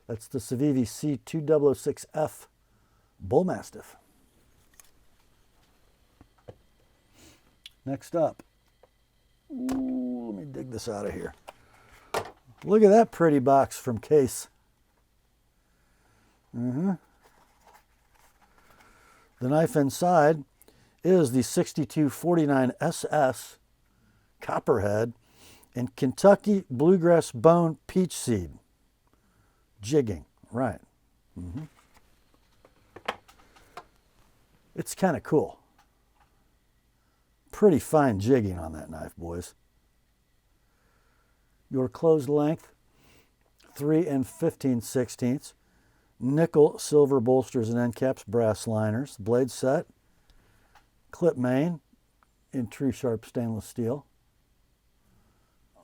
That's the Civivi C2006F Bull Mastiff. Next up, ooh, let me dig this out of here. Look at that pretty box from Case. The knife inside is the 6249 SS Copperhead in Kentucky Bluegrass Bone Peach Seed. Jigging, right. It's kind of cool. Pretty fine jigging on that knife, boys. Your closed length, 3 15/16. Nickel silver bolsters and end caps, brass liners. Blade set, clip main in true sharp stainless steel.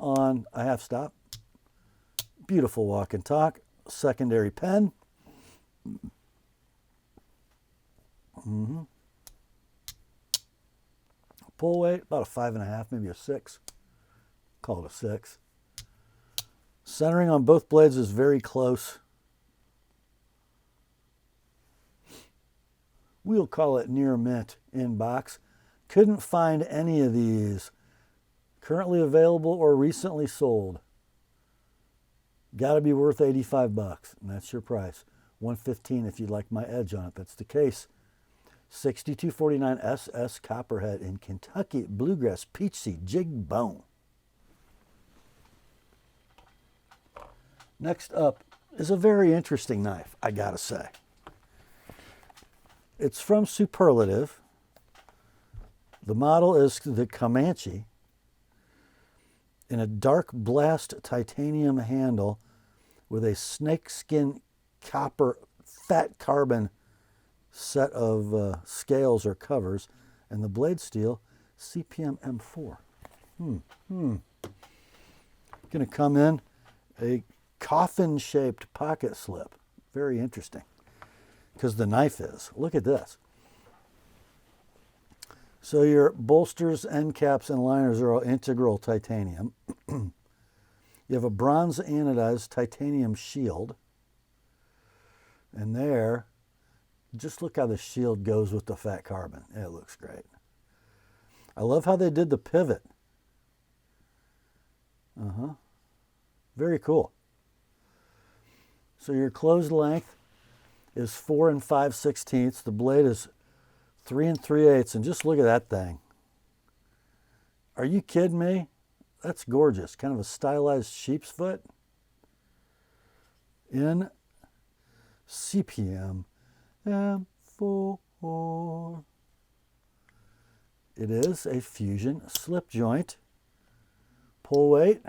On a half stop. Beautiful walk and talk. Secondary pen. Pull weight, about a 5.5, maybe a 6. Call it a 6. Centering on both blades is very close. We'll call it near mint in box. Couldn't find any of these currently available or recently sold. Got to be worth 85 bucks, and that's your price. 115 if you'd like my edge on it. That's the Case. 6249 SS Copperhead in Kentucky Bluegrass Peach Seed Jig Bone. Next up is a very interesting knife, I gotta say. It's from Superlative. The model is the Comanche in a dark blast titanium handle with a snakeskin copper fat carbon set of scales or covers, and the blade steel CPM M4. Gonna come in a coffin-shaped pocket slip. Very interesting, because the knife is. Look at this. So your bolsters, end caps, and liners are all integral titanium. You have a bronze anodized titanium shield. And there, just look how the shield goes with the fat carbon. It looks great. I love how they did the pivot. Very cool. So your closed length is 4 5/16. The blade is 3 3/8. And just look at that thing. Are you kidding me? That's gorgeous. Kind of a stylized sheep's foot in CPM M4. It is a fusion slip joint. Pull weight,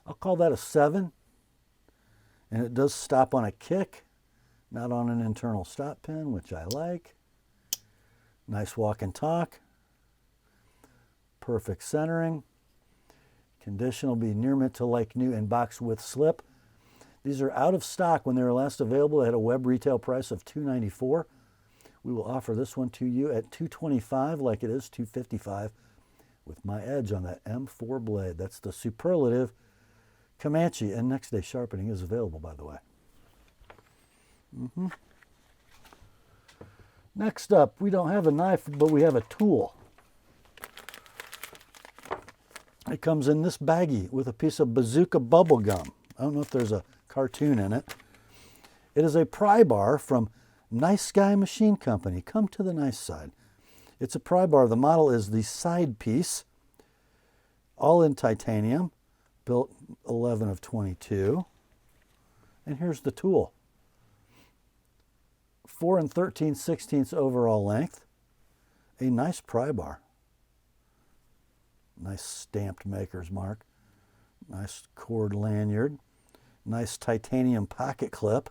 I'll call that a 7. And it does stop on a kick, not on an internal stop pin, which I like. Nice walk and talk. Perfect centering. Condition will be near mint to like new in box with slip. These are out of stock. When they were last available, they had a web retail price of $294. We will offer this one to you at $225, like it is $255, with my edge on that M4 blade. That's the Superlative Comanche, and next day sharpening is available, by the way. Next up, we don't have a knife, but we have a tool. It comes in this baggie with a piece of bazooka bubble gum. I don't know if there's a cartoon in it. It is a pry bar from Nice Guy Machine Company. Come to the nice side. It's a pry bar. The model is the side piece, all in titanium, built 11 of 22. And here's the tool. 4 13/16 overall length. A nice pry bar. Nice stamped maker's mark. Nice cord lanyard. Nice titanium pocket clip.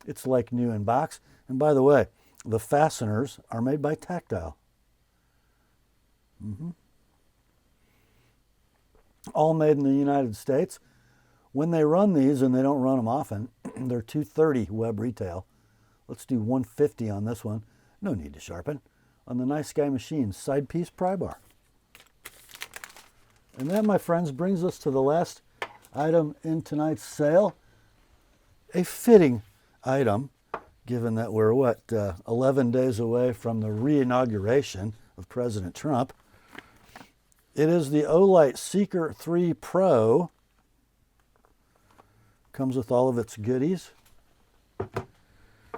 It's like new in box. And by the way, the fasteners are made by Tactile. All made in the United States. When they run these, and they don't run them often, they're $230 web retail. Let's do $150 on this one. No need to sharpen. On the Nice Guy Machine side piece pry bar. And that, my friends, brings us to the last item in tonight's sale, a fitting item, given that we're, 11 days away from the re-inauguration of President Trump. It is the Olight Seeker 3 Pro. Comes with all of its goodies,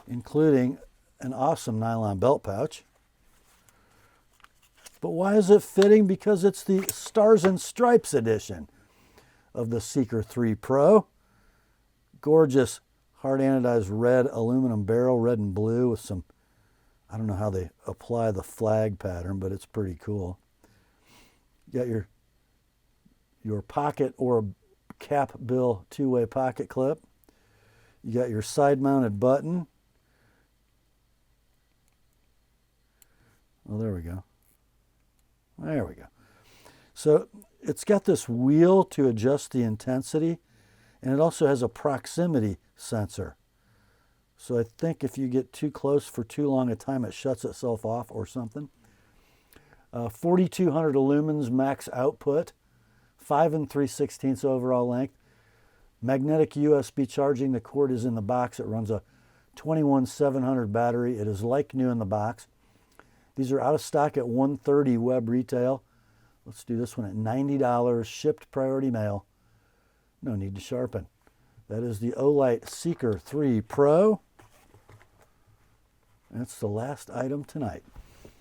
including an awesome nylon belt pouch. But why is it fitting? Because it's the Stars and Stripes edition of the Seeker 3 Pro. Gorgeous hard anodized red aluminum barrel, red and blue with some, I don't know how they apply the flag pattern, but it's pretty cool. You got your pocket or cap bill two-way pocket clip. You got your side mounted button. Oh, there we go. There we go. So it's got this wheel to adjust the intensity, and it also has a proximity sensor. So I think if you get too close for too long a time, it shuts itself off or something. 4,200 lumens max output, 5 3/16 overall length. Magnetic USB charging. The cord is in the box. It runs a 21700 battery. It is like new in the box. These are out of stock at $130 web retail. Let's do this one at $90, shipped priority mail. No need to sharpen. That is the Olight Seeker 3 Pro. That's the last item tonight.